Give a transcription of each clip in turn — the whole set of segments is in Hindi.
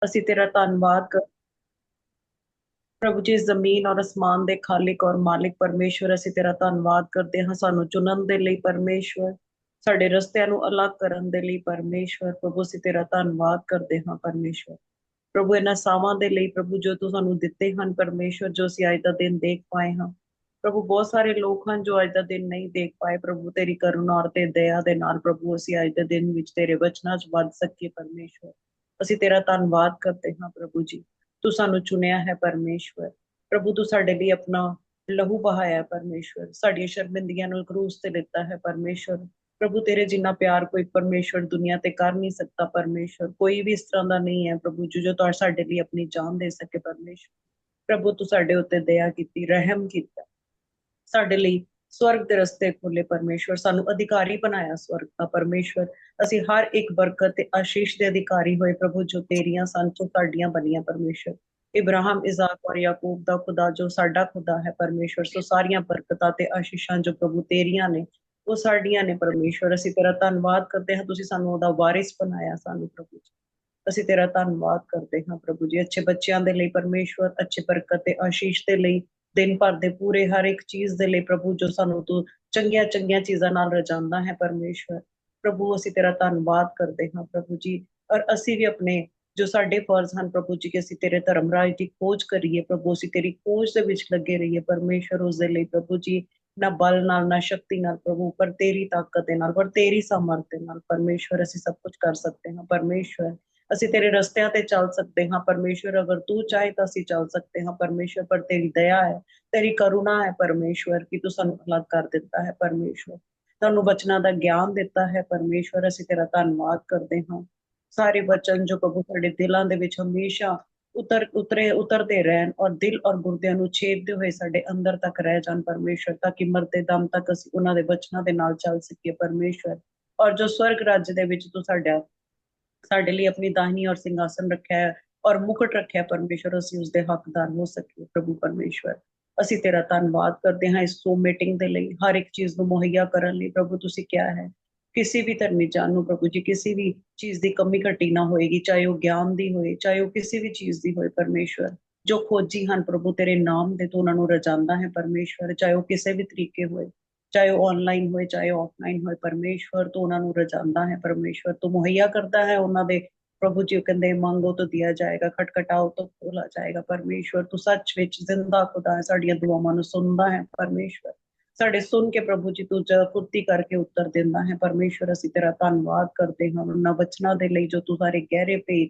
ਅਸੀਂ ਤੇਰਾ ਧੰਨਵਾਦ ਕਰ ਪ੍ਰਭੂ ਜੀ, ਜ਼ਮੀਨ ਔਰ ਅਸਮਾਨ ਦੇ ਖਾਲਿਕ ਔਰ ਮਾਲਿਕ ਪਰਮੇਸ਼ਵਰ, ਅਸੀਂ ਤੇਰਾ ਧੰਨਵਾਦ ਕਰਦੇ ਹਾਂ ਸਾਨੂੰ ਚੁਣਨ ਦੇ ਲਈ ਪਰਮੇਸ਼ਵਰ, ਸਾਡੇ ਰਸਤਿਆਂ ਨੂੰ ਅਲੱਗ ਕਰਨ ਦੇ ਲਈ ਪਰਮੇਸ਼ਵਰ। ਪ੍ਰਭੂ ਅਸੀਂ ਤੇਰਾ ਧੰਨਵਾਦ ਕਰਦੇ ਹਾਂ ਪਰਮੇਸ਼ਵਰ। ਪ੍ਰਭੂ ਇਹਨਾਂ ਸਾਵਾਂ ਦੇ ਲਈ ਪ੍ਰਭੂ ਜੋ ਤੂੰ ਸਾਨੂੰ ਦਿੱਤੇ ਹਨ ਪਰਮੇਸ਼ਵਰ, ਜੋ ਅਸੀਂ ਅੱਜ ਦਾ ਦਿਨ ਦੇਖ ਪਾਏ ਹਾਂ। ਪ੍ਰਭੂ ਬਹੁਤ ਸਾਰੇ ਲੋਕ ਹਨ ਜੋ ਅੱਜ ਦਾ ਦਿਨ ਨਹੀਂ ਦੇਖ ਪਾਏ। ਪ੍ਰਭੂ ਤੇਰੀ ਕਰੁਣਾ ਔਰ ਤੇ ਦਇਆ ਦੇ ਨਾਲ ਪ੍ਰਭੂ ਅਸੀਂ ਅੱਜ ਦੇ ਦਿਨ ਵਿੱਚ ਤੇਰੇ ਵਚਨਾਂ 'ਚ ਵੱਧ ਸਕੀਏ ਪਰਮੇਸ਼ਵਰ। ਅਸੀਂ ਤੇਰਾ ਧੰਨਵਾਦ ਕਰਦੇ ਹਾਂ ਪ੍ਰਭੂ ਜੀ, ਤੂੰ ਸਾਨੂੰ ਚੁਣਿਆ ਹੈ ਪਰਮੇਸ਼ਵਰ। ਪ੍ਰਭੂ ਤੂੰ ਸਾਡੇ ਲਈ ਆਪਣਾ ਲਹੂ ਬਹਾਇਆ ਪਰਮੇਸ਼ਵਰ, ਸਾਡੀਆਂ ਸ਼ਰਮਿੰਦਗੀਆਂ ਨੂੰ ਕਰੂਸ ਤੇ ਦਿੱਤਾ ਹੈ ਪਰਮੇਸ਼ਵਰ। ਪ੍ਰਭੂ ਤੇਰੇ ਜਿੰਨਾ ਪਿਆਰ ਕੋਈ ਪਰਮੇਸ਼ਵਰ ਦੁਨੀਆ ਤੇ ਕਰ ਨਹੀਂ ਸਕਦਾ ਪਰਮੇਸ਼ਵਰ। ਕੋਈ ਵੀ ਇਸ ਤਰ੍ਹਾਂ ਦਾ ਨਹੀਂ ਹੈ ਪ੍ਰਭੂ ਜੀ ਜੋ ਤੁਹਾਡੇ ਸਾਡੇ ਲਈ ਆਪਣੀ ਜਾਨ ਦੇ ਸਕੇ ਪਰਮੇਸ਼ਵਰ। ਪ੍ਰਭੂ ਤੂੰ ਸਾਡੇ ਉੱਤੇ ਦਇਆ ਕੀਤੀ, ਰਹਿਮ ਕੀਤਾ, ਸਾਡੇ ਲਈ ਸਵਰਗ ਦੇ ਰਸਤੇ ਖੋਲੇ ਪਰਮੇਸ਼ਵਰ, ਸਾਨੂੰ ਅਧਿਕਾਰੀ ਬਣਾਇਆ ਸਵਰਗ ਦਾ ਪਰਮੇਸ਼ਵਰ। ਅਸੀਂ ਹਰ ਇੱਕ ਬਰਕਤ ਤੇ ਆਸ਼ੀਸ਼ ਦੇ ਅਧਿਕਾਰੀ ਹੋਏ ਪ੍ਰਭੂ, ਜੋ ਤੇਰੀਆਂ ਸਨ ਜੋ ਸਾਡੀਆਂ ਬਣੀਆਂ ਪਰਮੇਸ਼ਵਰ। ਇਬਰਾਹਿਮ, ਇਜ਼ਾਕ ਔਰ ਯਾਕੂਬ ਦਾ ਖੁਦਾ ਜੋ ਸਾਡਾ ਖੁਦਾ ਹੈ ਪਰਮੇਸ਼ਵਰ। ਸੋ ਸਾਰੀਆਂ ਬਰਕਤਾਂ ਤੇ ਆਸ਼ੀਸ਼ਾਂ ਜੋ ਪ੍ਰਭੂ ਤੇਰੀਆਂ ਨੇ ਉਹ ਸਾਡੀਆਂ ਨੇ ਪਰਮੇਸ਼ਵਰ। ਅਸੀਂ ਤੇਰਾ ਧੰਨਵਾਦ ਕਰਦੇ ਹਾਂ, ਤੁਸੀਂ ਸਾਨੂੰ ਉਹਦਾ ਵਾਰਿਸ ਬਣਾਇਆ ਸਾਨੂੰ ਪ੍ਰਭੂ ਜੀ। ਅਸੀਂ ਤੇਰਾ ਧੰਨਵਾਦ ਕਰਦੇ ਹਾਂ ਪ੍ਰਭੂ ਜੀ, ਅੱਛੇ ਬੱਚਿਆਂ ਦੇ ਲਈ ਪਰਮੇਸ਼ਵਰ, ਅੱਛੇ ਬਰਕਤ ਤੇ ਆਸ਼ੀਸ਼ ਦੇ ਲਈ, ਦਿਨ ਭਰ ਦੇ ਪੂਰੇ ਹਰ ਇੱਕ ਚੀਜ਼ ਦੇ ਲਈ ਪ੍ਰਭੂ, ਜੋ ਸਾਨੂੰ ਤੂੰ ਚੰਗੀਆਂ ਚੰਗੀਆਂ ਚੀਜ਼ਾਂ ਨਾਲ ਰਜਾਂਦਾ ਹੈ ਪਰਮੇਸ਼ਵਰ। ਪ੍ਰਭੂ ਅਸੀਂ ਤੇਰਾ ਧੰਨਵਾਦ ਕਰਦੇ ਹਾਂ ਪ੍ਰਭੂ ਜੀ। ਔਰ ਅਸੀਂ ਵੀ ਆਪਣੇ ਜੋ ਸਾਡੇ ਫਰਜ਼ ਹਨ ਪ੍ਰਭੂ ਜੀ, ਕਿ ਅਸੀਂ ਤੇਰੇ ਧਰਮ ਰਾਜ ਦੀ ਖੋਜ ਕਰੀਏ ਪ੍ਰਭੂ, ਅਸੀਂ ਤੇਰੀ ਖੋਜ ਦੇ ਵਿੱਚ ਲੱਗੇ ਰਹੀਏ ਪਰਮੇਸ਼ਵਰ। ਉਸ ਦੇ ਲਈ ਪ੍ਰਭੂ ਜੀ ਨਾ ਬਲ ਨਾਲ ਨਾ ਸ਼ਕਤੀ ਨਾਲ ਪ੍ਰਭੂ, ਪਰ ਤੇਰੀ ਤਾਕਤ ਦੇ ਨਾਲ, ਪਰ ਤੇਰੀ ਸਾਮਰਥ ਦੇ ਨਾਲ ਪਰਮੇਸ਼ਵਰ ਅਸੀਂ ਸਭ ਕੁਝ ਕਰ ਸਕਦੇ ਹਾਂ ਪਰਮੇਸ਼ਵਰ। ਅਸੀਂ ਤੇਰੇ ਰਸਤਿਆਂ ਤੇ ਚੱਲ ਸਕਦੇ ਹਾਂ ਪਰਮੇਸ਼ਵਰ, ਅਗਰ ਤੂੰ ਚਾਹੇ ਤਾਂ ਅਸੀਂ ਚੱਲ ਸਕਦੇ ਹਾਂ ਪਰਮੇਸ਼ਵਰ। ਪਰ ਤੇਰੀ ਦਇਆ ਹੈ, ਤੇਰੀ ਕਰੁਣਾ ਹੈ ਪਰਮੇਸ਼ਵਰ, ਕਿ ਤੂੰ ਸਾਨੂੰ ਅਲੱਗ ਕਰ ਦਿੱਤਾ ਹੈ ਪਰਮੇਸ਼ਵਰ, ਤੁਹਾਨੂੰ ਬਚਨਾਂ ਦਾ ਗਿਆਨ ਦਿੱਤਾ ਹੈ ਪਰਮੇਸ਼ਵਰ। ਅਸੀਂ ਤੇਰਾ ਧੰਨਵਾਦ ਕਰਦੇ ਹਾਂ। ਸਾਰੇ ਬਚਨ ਜੋ ਪ੍ਰਭੂ ਸਾਡੇ ਦਿਲਾਂ ਦੇ ਵਿੱਚ ਹਮੇਸ਼ਾ ਉਤਰਦੇ ਰਹਿਣ, ਔਰ ਦਿਲ ਔਰ ਗੁਰਦਿਆਂ ਨੂੰ ਛੇਦਦੇ ਹੋਏ ਸਾਡੇ ਅੰਦਰ ਤੱਕ ਰਹਿ ਜਾਣ ਪਰਮੇਸ਼ਵਰ, ਤਾਂ ਕਿ ਮਰਦੇ ਦਮ ਤੱਕ ਅਸੀਂ ਉਹਨਾਂ ਦੇ ਬਚਨਾਂ ਦੇ ਨਾਲ ਚੱਲ ਸਕੀਏ ਪਰਮੇਸ਼ਵਰ। ਔਰ ਜੋ ਸਵਰਗ ਰਾਜ ਦੇ ਵਿੱਚ ਤੂੰ ਸਾਡੇ ਲਈ ਆਪਣੀ ਦਾहिनी ਔਰ ਸਿੰਘਾਸਨ ਰੱਖਿਆ ਹੈ ਔਰ ਮੁਕਟ ਰੱਖਿਆ ਪਰਮੇਸ਼ਵਰ, ਅਸੀਂ ਉਸਦੇ ਹੱਕਦਾਰ ਹੋ ਸਕੀਏ ਪ੍ਰਭੂ ਪਰਮੇਸ਼ਵਰ। ਅਸੀਂ ਤੇਰਾ ਧੰਨਵਾਦ ਕਰਦੇ ਹਾਂ ਇਸ ਜ਼ੂਮ ਮੀਟਿੰਗ ਦੇ ਲਈ, ਹਰ ਇੱਕ ਚੀਜ਼ ਨੂੰ ਮੁਹੱਈਆ ਕਰਨ ਲਈ ਪ੍ਰਭੂ। ਤੁਸੀਂ ਕਿਹਾ ਹੈ ਕਿਸੇ ਵੀ ਧਰਮੀ ਜਾਨ ਨੂੰ ਪ੍ਰਭੂ ਜੀ ਕਿਸੇ ਵੀ ਚੀਜ਼ ਦੀ ਕਮੀ ਘਟੀ ਨਾ ਹੋਏਗੀ, ਚਾਹੇ ਉਹ ਗਿਆਨ ਦੀ ਹੋਏ, ਚਾਹੇ ਉਹ ਕਿਸੇ ਵੀ ਚੀਜ਼ ਦੀ ਹੋਏ ਪਰਮੇਸ਼ਵਰ। ਜੋ ਖੋਜੀ ਹਨ ਪ੍ਰਭੂ ਤੇਰੇ ਨਾਮ ਦੇ, ਤੂੰ ਉਹਨਾਂ ਨੂੰ ਰਜਾਂਦਾ ਹੈ ਪਰਮੇਸ਼ਵਰ, ਚਾਹੇ ਉਹ ਕਿਸੇ ਵੀ ਤਰੀਕੇ ਹੋਏ, ਚਾਹੇ ਉਹ ਆਨਲਾਈਨ ਹੋਏ ਚਾਹੇ ਆਫਲਾਈਨ ਹੋਏ ਪਰਮੇਸ਼ਵਰ। ਤੂੰ ਉਹਨਾਂ ਨੂੰ ਰਜਾਂਦਾ ਹੈ ਪਰਮੇਸ਼ਵਰ, ਤੂੰ ਮੁਹੱਈਆ ਕਰਦਾ ਹੈ ਉਹਨਾਂ ਦੇ ਪ੍ਰਭੂ ਜੀ। ਕਹਿੰਦੇ ਮੰਗੋ ਤਾਂ ਦਿਆ ਜਾਏਗਾ, ਖਟਖਟਾਓ ਤਾਂ ਖੋਲਾ ਜਾਏਗਾ ਪਰਮੇਸ਼ਵਰ। ਤੂੰ ਸੱਚ ਵਿੱਚ ਜ਼ਿੰਦਾ ਖੁਦਾ ਹੈ, ਸਾਡੀਆਂ ਦੁਆਵਾਂ ਨੂੰ ਸੁਣਦਾ ਹੈ ਪਰਮੇਸ਼ਵਰ। ਸਾਡੇ ਸੁਣ ਕੇ ਪ੍ਰਭੂ ਜੀ ਤੂੰ ਫੁਰਤੀ ਕਰਕੇ ਉੱਤਰ ਦਿੰਦਾ ਹੈ ਪਰਮੇਸ਼ਵਰ। ਅਸੀਂ ਤੇਰਾ ਧੰਨਵਾਦ ਕਰਦੇ ਹਾਂ ਉਹਨਾਂ ਬਚਨਾਂ ਦੇ ਲਈ ਜੋ ਤੂੰ ਸਾਰੇ ਗਹਿਰੇ ਭੇਦ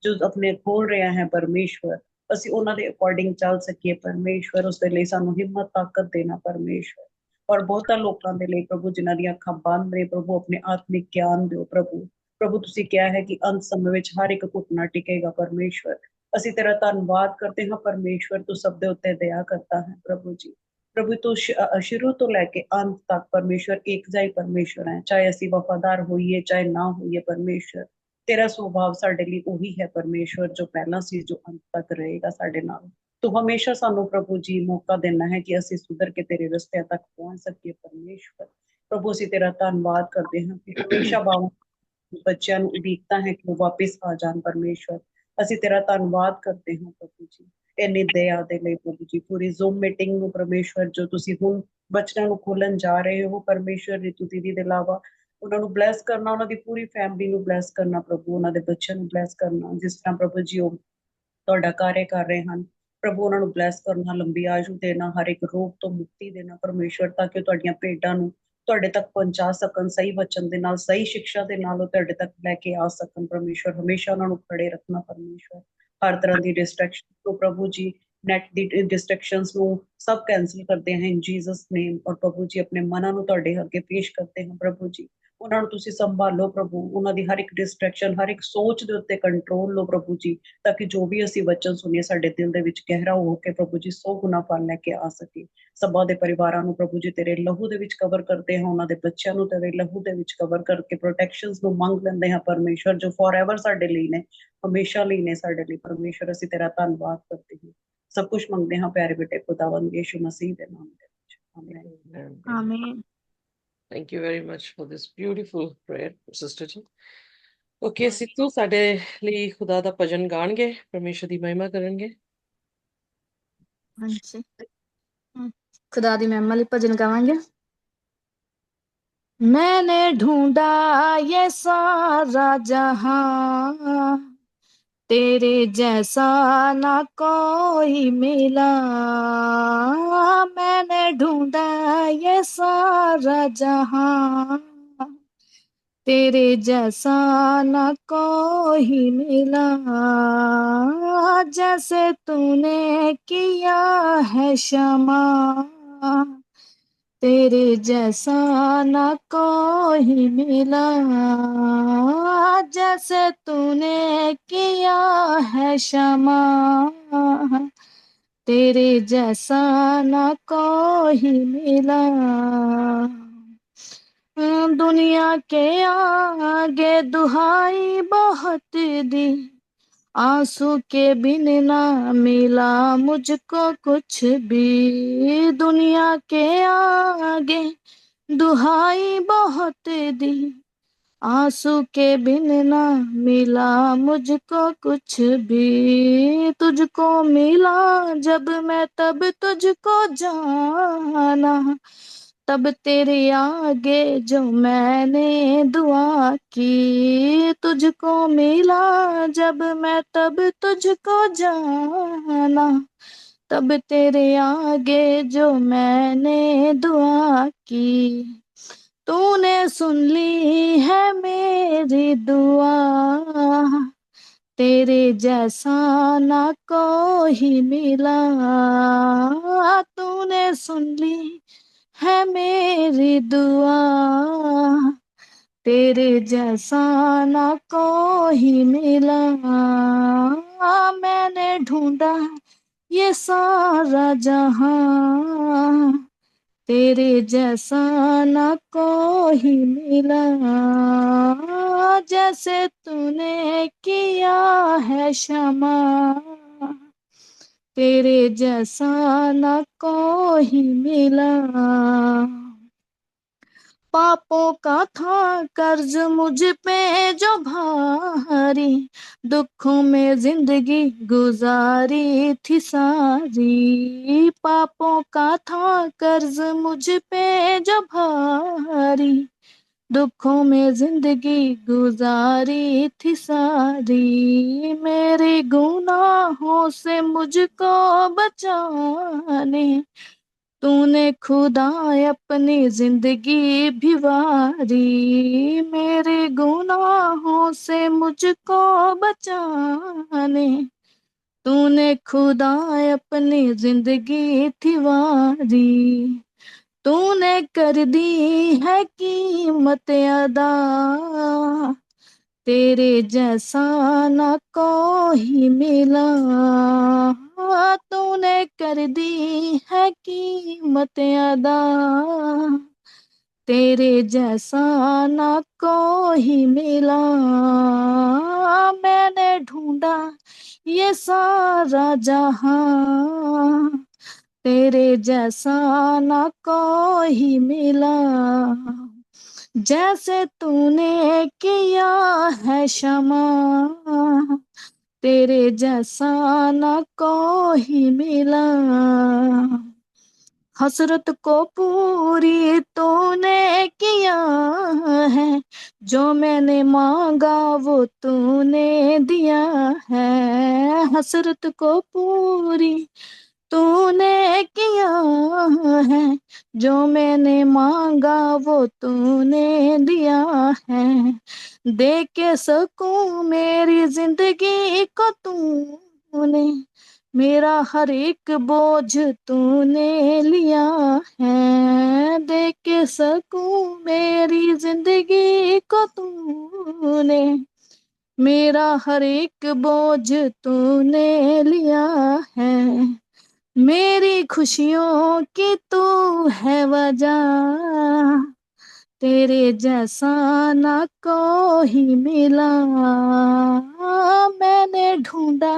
ਜੋ ਆਪਣੇ ਖੋਲ ਰਿਹਾ ਹੈ ਪਰਮੇਸ਼ਵਰ, ਅਸੀਂ ਉਹਨਾਂ ਦੇ ਅਕੋਰਡਿੰਗ ਚੱਲ ਸਕੀਏ ਪਰਮੇਸ਼ਵਰ। ਉਸ ਦੇ ਲਈ ਸਾਨੂੰ ਹਿੰਮਤ ਤਾਕਤ ਦੇਣਾ ਪਰਮੇਸ਼ਵਰ। ਔਰ ਬਹੁਤਾਂ ਲੋਕਾਂ ਦੇ ਲਈ ਪ੍ਰਭੂ ਜਿਨ੍ਹਾਂ ਦੀਆਂ ਅੱਖਾਂ ਬੰਦ ਨੇ ਪ੍ਰਭੂ, ਆਪਣੇ ਆਤਮਿਕ ਗਿਆਨ ਦਿਓ ਪ੍ਰਭੂ। ਪ੍ਰਭੂ ਤੁਸੀਂ ਕਿਹਾ ਹੈ ਕਿ ਅੰਤ ਸਮੇਂ ਵਿੱਚ ਹਰ ਇੱਕ ਘੁਟਨਾ ਟਿਕੇਗਾ ਪਰਮੇਸ਼ਵਰ। ਅਸੀਂ ਤੇਰਾ ਧੰਨਵਾਦ ਕਰਦੇ ਹਾਂ ਪਰਮੇਸ਼ਵਰ, ਤੂੰ ਸਭ ਦੇ ਉੱਤੇ ਦਇਆ ਕਰਤਾ ਹੈ ਪ੍ਰਭੂ ਜੀ। ਪ੍ਰਭੂ ਤੂੰ ਸ਼ੁਰੂ ਤੋਂ ਲੈ ਕੇ ਅੰਤ ਤੱਕ ਪਰਮੇਸ਼ਵਰ ਇੱਕ ਜਿਹਾ ਹੀ ਪਰਮੇਸ਼ਵਰ ਹੈ, ਚਾਹੇ ਅਸੀਂ ਵਫਾਦਾਰ ਹੋਈਏ ਚਾਹੇ ਨਾ ਹੋਈਏ ਪਰਮੇਸ਼ਵਰ। ਤੇਰਾ ਸੁਭਾਅ ਸਾਡੇ ਲਈ ਉਹੀ ਹੈ ਪਰਮੇਸ਼ਵਰ, ਜੋ ਪਹਿਲਾਂ ਸੀ ਜੋ ਅੰਤ ਤੱਕ ਰਹੇਗਾ ਸਾਡੇ ਨਾਲ। ਤੂੰ ਹਮੇਸ਼ਾ ਸਾਨੂੰ ਪ੍ਰਭੂ ਜੀ ਮੌਕਾ ਦੇਣਾ ਹੈ ਕਿ ਅਸੀਂ ਸੁਧਰ ਕੇ ਤੇਰੇ ਰਸਤਿਆਂ ਤੱਕ ਪਹੁੰਚ ਸਕੀਏ ਪਰਮੇਸ਼ਵਰ। ਪ੍ਰਭੂ ਅਸੀਂ ਤੇਰਾ ਧੰਨਵਾਦ ਕਰਦੇ ਹਾਂ ਕਿ ਹਮੇਸ਼ਾ ਬੱਚਿਆਂ ਨੂੰ ਉਡੀਕਦਾ ਹੈ ਕਿ ਉਹ ਵਾਪਿਸ ਆ ਜਾਣ ਪਰਮੇਸ਼ਵਰ। ਅਸੀਂ ਤੇਰਾ ਧੰਨਵਾਦ ਕਰਦੇ ਹਾਂ ਪ੍ਰਭੂ ਜੀ ਇੰਨੀ ਦਇਆ ਦੇ ਲਈ ਪ੍ਰਭੂ ਜੀ। ਪੂਰੀ ਜ਼ੂਮ ਮੀਟਿੰਗ ਨੂੰ ਪਰਮੇਸ਼ਵਰ ਜੋ ਤੁਸੀਂ ਹੁਣ ਬੱਚਿਆਂ ਨੂੰ ਖੋਲਣ ਜਾ ਰਹੇ ਹੋ ਪਰਮੇਸ਼ਵਰ, ਰਿਤੂ ਦੀਦੀ ਦੇ ਇਲਾਵਾ ਉਹਨਾਂ ਨੂੰ ਬਲੈਸ ਕਰਨਾ, ਉਹਨਾਂ ਦੀ ਪੂਰੀ ਫੈਮਿਲੀ ਨੂੰ ਬਲੈਸ ਕਰਨਾ ਪ੍ਰਭੂ, ਉਹਨਾਂ ਦੇ ਬੱਚਿਆਂ ਨੂੰ ਬਲੈਸ ਕਰਨਾ, ਜਿਸ ਤਰ੍ਹਾਂ ਪ੍ਰਭੂ ਜੀ ਉਹ ਤੁਹਾਡਾ ਕਾਰਜ ਕਰ ਰਹੇ ਹਨ ਪ੍ਰਭੂ। ਉਹਨਾਂ ਨੂੰ ਬਲੈਸ ਕਰਨਾ, ਲੰਬੀ ਆਯੂ ਦੇਣਾ, ਹਰ ਇੱਕ ਰੋਗ ਤੋਂ ਮੁਕਤੀ ਦੇਣਾ ਪਰਮੇਸ਼ਵਰ, ਤਾਂ ਕਿ ਉਹ ਤੁਹਾਡੀਆਂ ਭੇਡਾਂ ਨੂੰ ਤੁਹਾਡੇ ਤੱਕ ਪਹੁੰਚਾ ਸਕਣ, ਸਹੀ ਵਚਨ ਦੇ ਨਾਲ, ਸਹੀ ਸਿੱਖਿਆ ਦੇ ਨਾਲ ਉਹ ਤੁਹਾਡੇ ਤੱਕ ਲੈ ਕੇ ਆ ਸਕਣ ਪਰਮੇਸ਼ਵਰ। ਹਮੇਸ਼ਾ ਉਹਨਾਂ ਨੂੰ ਖੜੇ ਰੱਖਣਾ ਪਰਮੇਸ਼ਵਰ, ਹਰ ਤਰ੍ਹਾਂ ਦੀ ਡਿਸਟਰੈਕਸ਼ਨ ਤੋਂ ਪ੍ਰਭੂ ਜੀ, ਨੈਟ ਦੀ ਡਿਸਟਰੈਕਸ਼ਨਸ ਨੂੰ ਸਭ ਕੈਂਸਲ ਕਰਦੇ ਹਾਂ ਇਨ ਜੀਸਸ ਨੇਮ। ਔਰ ਪ੍ਰਭੂ ਜੀ ਆਪਣੇ ਮਨਾਂ ਨੂੰ ਤੁਹਾਡੇ ਅੱਗੇ ਪੇਸ਼ ਕਰਦੇ ਹਾਂ ਪ੍ਰਭੂ ਜੀ, ਉਹਨਾਂ ਨੂੰ ਤੁਸੀਂ ਸੰਭਾਲੋ ਪ੍ਰਭੂ, ਉਹਨਾਂ ਦੀ ਹਰ ਇੱਕ ਡਿਸਟਰੈਕਸ਼ਨ, ਹਰ ਇੱਕ ਸੋਚ ਦੇ ਉੱਤੇ ਕੰਟਰੋਲ ਲਓ ਪ੍ਰਭੂ ਜੀ, ਤਾਂ ਕਿ ਜੋ ਵੀ ਅਸੀਂ ਵਚਨ ਸੁਣੀਏ ਸਾਡੇ ਦਿਲ ਦੇ ਵਿੱਚ ਗਹਿਰਾ ਹੋ ਕੇ ਪ੍ਰਭੂ ਜੀ 100 ਗੁਣਾ ਫਲ ਲੈ ਕੇ ਆ ਸਕੇ। ਸਭਾ ਦੇ ਪਰਿਵਾਰਾਂ ਨੂੰ ਪ੍ਰਭੂ ਜੀ ਤੇਰੇ ਲਹੂ ਦੇ ਵਿੱਚ ਕਵਰ ਕਰਦੇ ਹਾਂ, ਉਹਨਾਂ ਦੇ ਬੱਚਿਆਂ ਨੂੰ ਤੇਰੇ ਲਹੂ ਦੇ ਵਿੱਚ ਕਵਰ ਕਰਕੇ ਪ੍ਰੋਟੈਕਸ਼ਨਸ ਨੂੰ ਮੰਗ ਲੈਂਦੇ ਹਾਂ ਪਰਮੇਸ਼ਵਰ, ਜੋ ਫੋਰਐਵਰ ਸਾਡੇ ਲਈ ਨੇ, ਹਮੇਸ਼ਾ ਲਈ ਨੇ ਸਾਡੇ ਲਈ ਪਰਮੇਸ਼ਵਰ। ਅਸੀਂ ਤੇਰਾ ਧੰਨਵਾਦ ਕਰਦੇ ਹਾਂ, ਸਭ ਕੁਝ ਮੰਗਦੇ ਹਾਂ ਪਿਆਰੇ ਬੇਟੇ ਖੁਦਾਵੰਦ ਯਿਸੂ ਮਸੀਹ ਦੇ ਨਾਮ ਦੇ ਵਿੱਚ, ਆਮੀਨ। Amen. Amen. Amen. Thank you very much for this beautiful prayer, Sister Ji. Okay Sidhu ਸਾਡੇ ਲਈ ਖੁਦਾ ਦਾ ਭਜਨ ਗਾਣਗੇ, ਪਰਮੇਸ਼ਰ ਦੀ ਮਹਿਮਾ ਕਰਨਗੇ। ਹਾਂਜੀ। खुदा दी महिमा ਲਈ ਭਜਨ ਗਾਵਾਂਗੇ। मैंने ढूंढा ये सारा जहां, तेरे जैसा ना कोई मिला। मैंने ढूंढा ये सारा जहां, तेरे जैसा ना कोई मिला। जैसे तूने किया है क्षमा, तेरे जैसा ना कोई मिला। जैसे तूने किया है क्षमा, तेरे जैसा ना कोई मिला। दुनिया के आगे दुहाई बहुत दी, आंसू के बिन ना मिला मुझको कुछ भी। दुनिया के आगे दुहाई बहुत दी, आंसू के बिन ना मिला मुझको कुछ भी। तुझको मिला जब मैं तब तुझको जाना, तब तेरे आगे जो मैंने दुआ की। तुझको मिला जब मैं तब तुझको जाना, तब तेरे आगे जो मैंने दुआ की। तूने सुन ली है मेरी दुआ, तेरे जैसा ना कोई मिला। तूने सुन ली है मेरी दुआ, तेरे जैसा ना कोई मिला। मैंने ढूंढा ये सारा जहां, तेरे जैसा ना कोई मिला। जैसे तूने किया है क्षमा, तेरे जैसा ना कोई मिला। पापों का था कर्ज मुझ पे जो भारी, दुखों में जिंदगी गुजारी थी सारी। पापों का था कर्ज मुझ पे जो भारी, दुखों में जिंदगी गुजारी थी सारी। मेरे गुनाहों से मुझको बचाने, तूने खुदा अपनी जिंदगी भी वारी। मेरे गुनाहों से मुझको बचाने, तूने खुदा अपनी जिंदगी थी वारी। तूने कर दी है कीमत अदा, तेरे जैसा ना कोई मिला। तूने कर दी है कीमत अदा, तेरे जैसा ना कोई मिला। मैंने ढूंढा ये सारा जहां, तेरे जैसा ना कोई मिला। जैसे तूने किया है क्षमा, तेरे जैसा ना कोई मिला। हसरत को पूरी तूने किया है, जो मैंने मांगा वो तूने दिया है। हसरत को पूरी तूने किया है, जो मैंने मांगा वो तूने दिया है। दे के सकूं मेरी जिंदगी को तूने, मेरा हर एक बोझ तूने लिया है। दे के सकूं मेरी जिंदगी को तूने, मेरा हर एक बोझ तूने लिया है। मेरी खुशियों की तू है वजह, तेरे जैसा ना कोई मिला। मैंने ढूंढा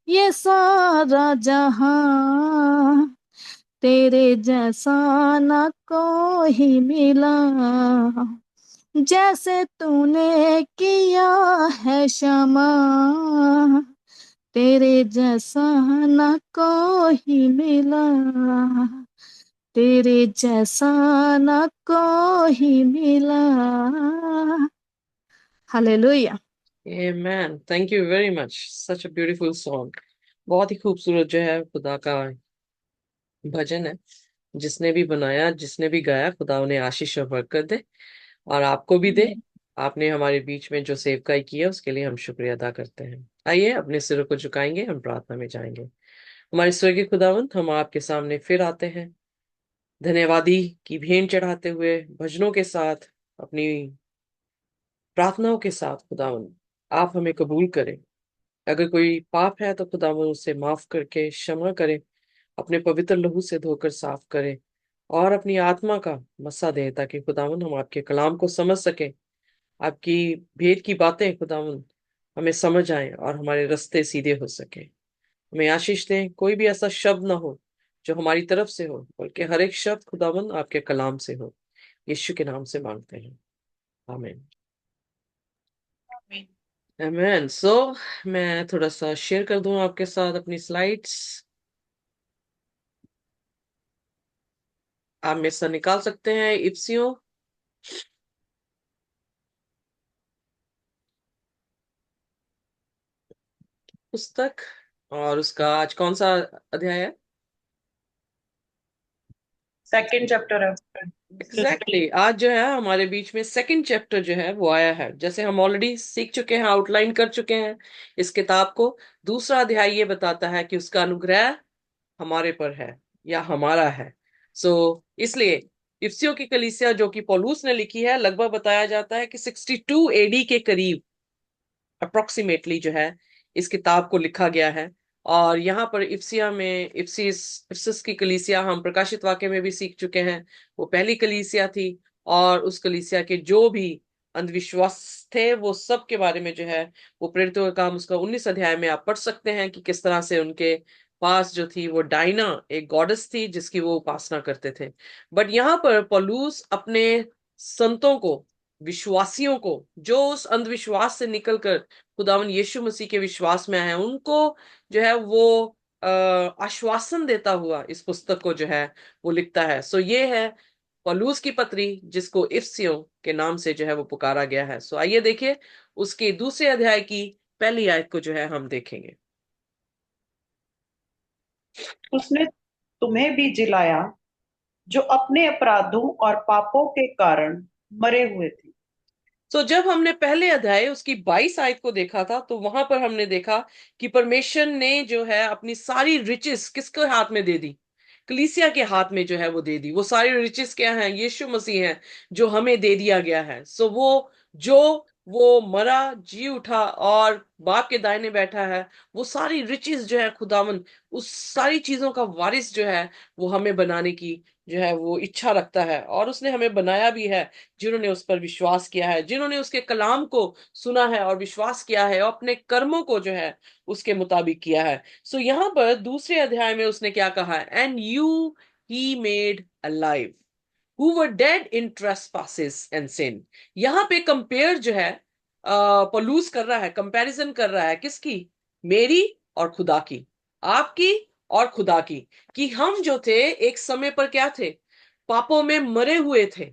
ये सारा जहां, तेरे जैसा ना कोई मिला। जैसे तूने किया है क्षमा, तेरे जैसा न कोई मिला, तेरे जैसा न कोई मिला। Hallelujah. Amen. Thank you very much. Such a beautiful song. बहुत ही खूबसूरत जो है खुदा का भजन है। जिसने भी बनाया, जिसने भी गाया, खुदा उन्हें आशीष और बरकत दे और आपको भी दे। आपने हमारे बीच में जो सेवकाई की है उसके लिए हम शुक्रिया अदा करते हैं। आइए अपने सिरों को झुकाएंगे, हम प्रार्थना में जाएंगे। हमारे स्वर्गीय खुदावंत, हम आपके सामने फिर आते हैं धन्यवादी की भेंट चढ़ाते हुए, भजनों के साथ, अपनी प्रार्थनाओं के साथ। खुदावंत, आप हमें कबूल करें। अगर कोई पाप है तो खुदावंत उसे माफ करके क्षमा करें, अपने पवित्र लहू से धोकर साफ करें और अपनी आत्मा का मसा दें, ताकि खुदावंत हम आपके कलाम को समझ सकें। आपकी भेद की बातें खुदावंत हमें समझ आए और हमारे रास्ते सीधे हो सके। हमें आशीष दें, कोई भी ऐसा शब्द ना हो जो हमारी तरफ से हो, बल्कि हर एक शब्द खुदावंत आपके कलाम से हो। यीशु के नाम से मांगते हैं, आमीन। आमीन। सो मैं थोड़ा सा शेयर कर दूं आपके साथ अपनी स्लाइड्स। आप मेरे साथ निकाल सकते हैं इप्सियो पुस्तक, और उसका आज कौन सा अध्याय है? सेकंड चैप्टर है। एग्जैक्टली आज जो है हमारे बीच में सेकंड चैप्टर जो है वो आया है। जैसे हम ऑलरेडी सीख चुके हैं, आउटलाइन कर चुके हैं इस किताब को। दूसरा अध्याय ये बताता है कि उसका अनुग्रह हमारे पर है या हमारा है। सो इसलिए इफ्सियों की कलीसिया जो कि पौलुस ने लिखी है, लगभग बताया जाता है कि 62 एडी के करीब अप्रोक्सीमेटली जो है इस किताब को लिखा गया है। और यहाँ पर इफ्सिया में इफ्सिस की कलीसिया हम प्रकाशित वाक्य में भी सीख चुके हैं, वो पहली कलीसिया थी। और उस कलीसिया के जो भी अंधविश्वास थे वो सब के बारे में जो है वो प्रेरितों का काम उसका 19 अध्याय में आप पढ़ सकते हैं कि किस तरह से उनके पास जो थी वो डायना एक गॉडेस थी जिसकी वो उपासना करते थे। बट यहाँ पर पौलुस अपने संतों को, विश्वासियों को जो उस अंधविश्वास से निकलकर खुदावन यीशु मसीह के विश्वास में आए हैं, उनको जो है वो आश्वासन देता हुआ इस पुस्तक को जो है वो लिखता है। सो ये है पौलुस की पत्री जिसको इफ्सियों के नाम से जो है वो पुकारा गया है। सो आइए देखिए उसके दूसरे अध्याय की पहली आयत को जो है हम देखेंगे। उसने तुम्हें भी जिलाया जो अपने अपराधों और पापों के कारण मरे हुए थे। तो जब हमने पहले अध्याय उसकी 22 आयत को देखा था तो वहां पर हमने देखा कि परमेश्वर ने जो है अपनी सारी रिचेस किसके हाथ में दे दी? कलीसिया के हाथ में जो है वो दे दी। वो सारी रिचेस क्या है? यीशु मसीह है जो हमें दे दिया गया है। सो वो जो वो मरा, जी उठा और बाप के दाहिने बैठा है, वो सारी रिचेस जो है खुदावन उस सारी चीजों का वारिस जो है वो हमें बनाने की जो है वो इच्छा रखता है। और उसने हमें बनाया भी है जिन्होंने उस पर विश्वास किया है, जिन्होंने उसके कलाम को सुना है और विश्वास किया है और अपने कर्मों को जो है उसके मुताबिक किया है। सो यहाँ पर दूसरे अध्याय में उसने क्या कहा है? And you he made alive who were dead in trespasses and sin। यहाँ पे कंपेयर जो है पॉलुस कर रहा है, कंपैरिजन कर रहा है किसकी? मेरी और खुदा की, आपकी और खुदा की। कि हम जो थे एक समय पर क्या थे? पापों में मरे हुए थे,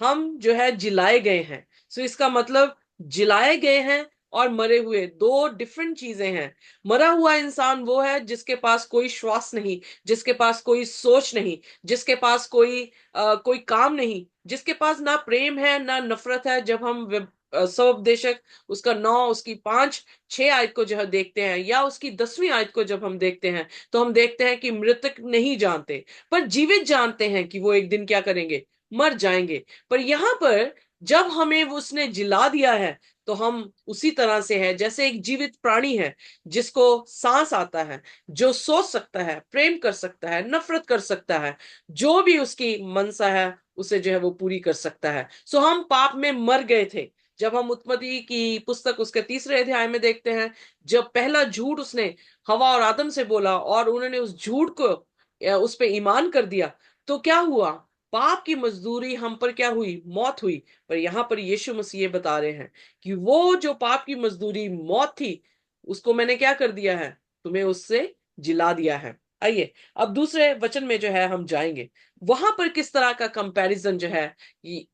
हम जो है जिलाए गए हैं। सो इसका मतलब जिलाए गए हैं और मरे हुए दो डिफरेंट चीजें हैं। मरा हुआ इंसान वो है जिसके पास कोई श्वास नहीं, जिसके पास कोई सोच नहीं, जिसके पास कोई काम नहीं, जिसके पास ना प्रेम है ना नफरत है। जब हम स्वउपदेशक उसका 9 उसकी 5 6 आयत को जो है देखते हैं या उसकी 10वीं आयत को जब हम देखते हैं तो हम देखते हैं कि मृतक नहीं जानते पर जीवित जानते हैं कि वो एक दिन क्या करेंगे? मर जाएंगे। पर यहां पर जब हमें उसने जिला दिया है तो हम उसी तरह से है जैसे एक जीवित प्राणी है जिसको सांस आता है, जो सोच सकता है, प्रेम कर सकता है, नफरत कर सकता है, जो भी उसकी मनसा है उसे जो है वो पूरी कर सकता है। सो हम पाप में मर गए थे। जब हम उत्पत्ति की पुस्तक उसके तीसरे अध्याय में देखते हैं, जब पहला झूठ उसने हवा और आदम से बोला और उन्होंने उस झूठ को उस पे ईमान कर दिया, तो क्या हुआ? पाप की मजदूरी हम पर क्या हुई? मौत हुई। पर यहां पर यीशु मसीह ये बता रहे हैं कि वो जो पाप की मजदूरी मौत थी, उसको मैंने क्या कर दिया है? तुम्हें उससे जिला दिया है। आइए अब दूसरे वचन में जो है हम जाएंगे, वहां पर किस तरह का कंपैरिजन जो है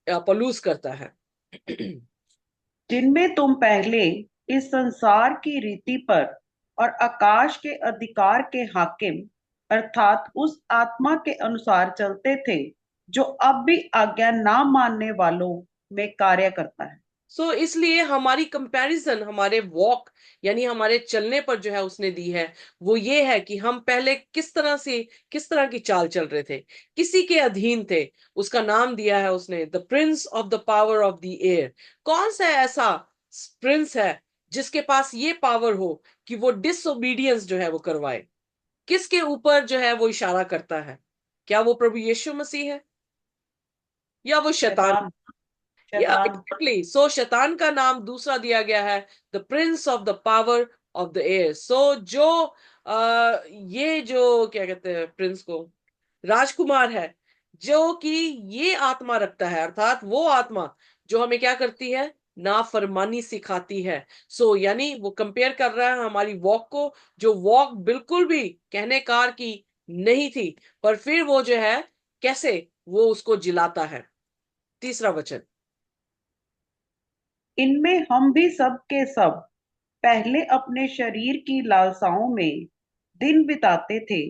पौलुस करता है। जिनमें तुम पहले इस संसार की रीति पर और आकाश के अधिकार के हाकिम अर्थात उस आत्मा के अनुसार चलते थे जो अब भी आज्ञा ना मानने वालों में कार्य करता है। सो इसलिए हमारी कंपैरिजन हमारे वॉक यानी हमारे चलने पर जो है उसने दी है, वो ये है कि हम पहले किस तरह की चाल चल रहे थे, किसी के अधीन थे। उसका नाम दिया है उसने, the prince of the power of the air. कौन सा ऐसा प्रिंस है जिसके पास ये पावर हो कि वो डिसोबीडियंस जो है वो करवाए? किसके ऊपर जो है वो इशारा करता है? क्या वो प्रभु यीशु मसीह है या वो शैतान? शैतान। या शैतान। एग्जैक्टली, सो शैतान का नाम दूसरा दिया गया है, the prince of the power of the air. So जो ये जो क्या कहते हैं प्रिंस को, राजकुमार है, जो कि ये आत्मा रखता है, अर्थात वो आत्मा जो हमें क्या करती है? नाफरमानी सिखाती है। सो यानी वो कंपेयर कर रहा है हमारी वॉक को, जो वॉक बिल्कुल भी कहने कार की नहीं थी, पर फिर वो जो है कैसे वो उसको जिलाता है। तीसरा वचन, इनमें हम भी सब के सब पहले अपने शरीर की लालसाओं में दिन बिताते थे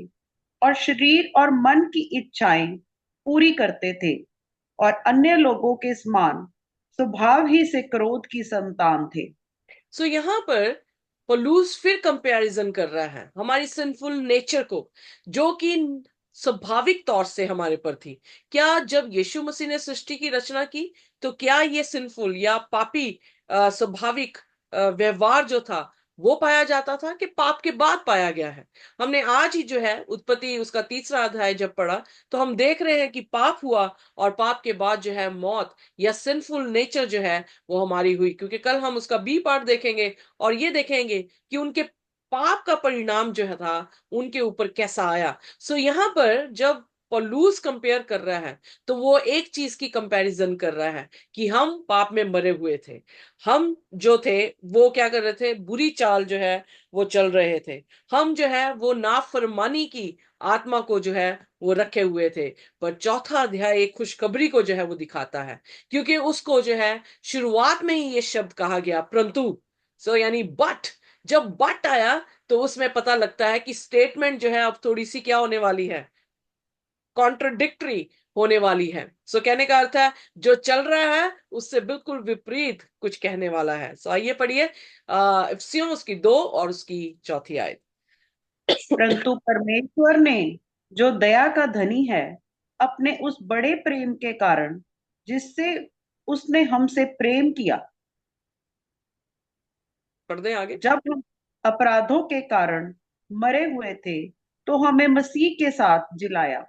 और शरीर और मन की इच्छाएं पूरी करते थे और अन्य लोगों के समान स्वभाव ही से क्रोध की संतान थे। सो यहां पर पौलुस फिर कंपैरिजन कर रहा है हमारी सिंफुल नेचर को, जो कि स्वाभाविक तौर से हमारे पर थी। क्या जब यीशु मसीह ने सृष्टि की रचना की, तो क्या ये सिंफुल या पापी स्वाभाविक व्यवहार जो था वो पाया जाता था, कि पाप के बाद पाया गया है? हमने आज ही जो है उत्पत्ति उसका तीसरा अध्याय जब पढ़ा, तो हम देख रहे हैं कि पाप हुआ और पाप के बाद जो है मौत या सिंफुल नेचर जो है वो हमारी हुई। क्योंकि कल हम उसका बी पार्ट देखेंगे और ये देखेंगे कि उनके पाप का परिणाम जो है था उनके ऊपर कैसा आया। सो यहां पर जब पौलुस कंपेयर कर रहा है, तो वो एक चीज की कंपैरिजन कर रहा है कि हम पाप में मरे हुए थे। हम जो थे वो क्या कर रहे थे? बुरी चाल जो है वो चल रहे थे। हम जो है वो नाफरमानी की आत्मा को जो है वो रखे हुए थे। पर चौथा अध्याय एक खुशखबरी को जो है वो दिखाता है, क्योंकि उसको जो है शुरुआत में ही ये शब्द कहा गया, परंतु। सो यानी बट, जब बट आया तो उसमें पता लगता है कि स्टेटमेंट जो है अब थोड़ी सी क्या होने वाली है? कॉन्ट्रडिक्टरी होने वाली है। सो कहने का अर्थ है जो चल रहा है उससे बिल्कुल विपरीत कुछ कहने वाला है। सो आइए पढ़िए इफिसियों उसकी 2 और उसकी चौथी आयत। परंतु परमेश्वर ने जो दया का धनी है अपने उस बड़े प्रेम के कारण जिससे उसने हमसे प्रेम किया, पढ़ दें आगे। जब हम अपराधों के कारण मरे हुए थे तो हमें मसीह के साथ जिलाया।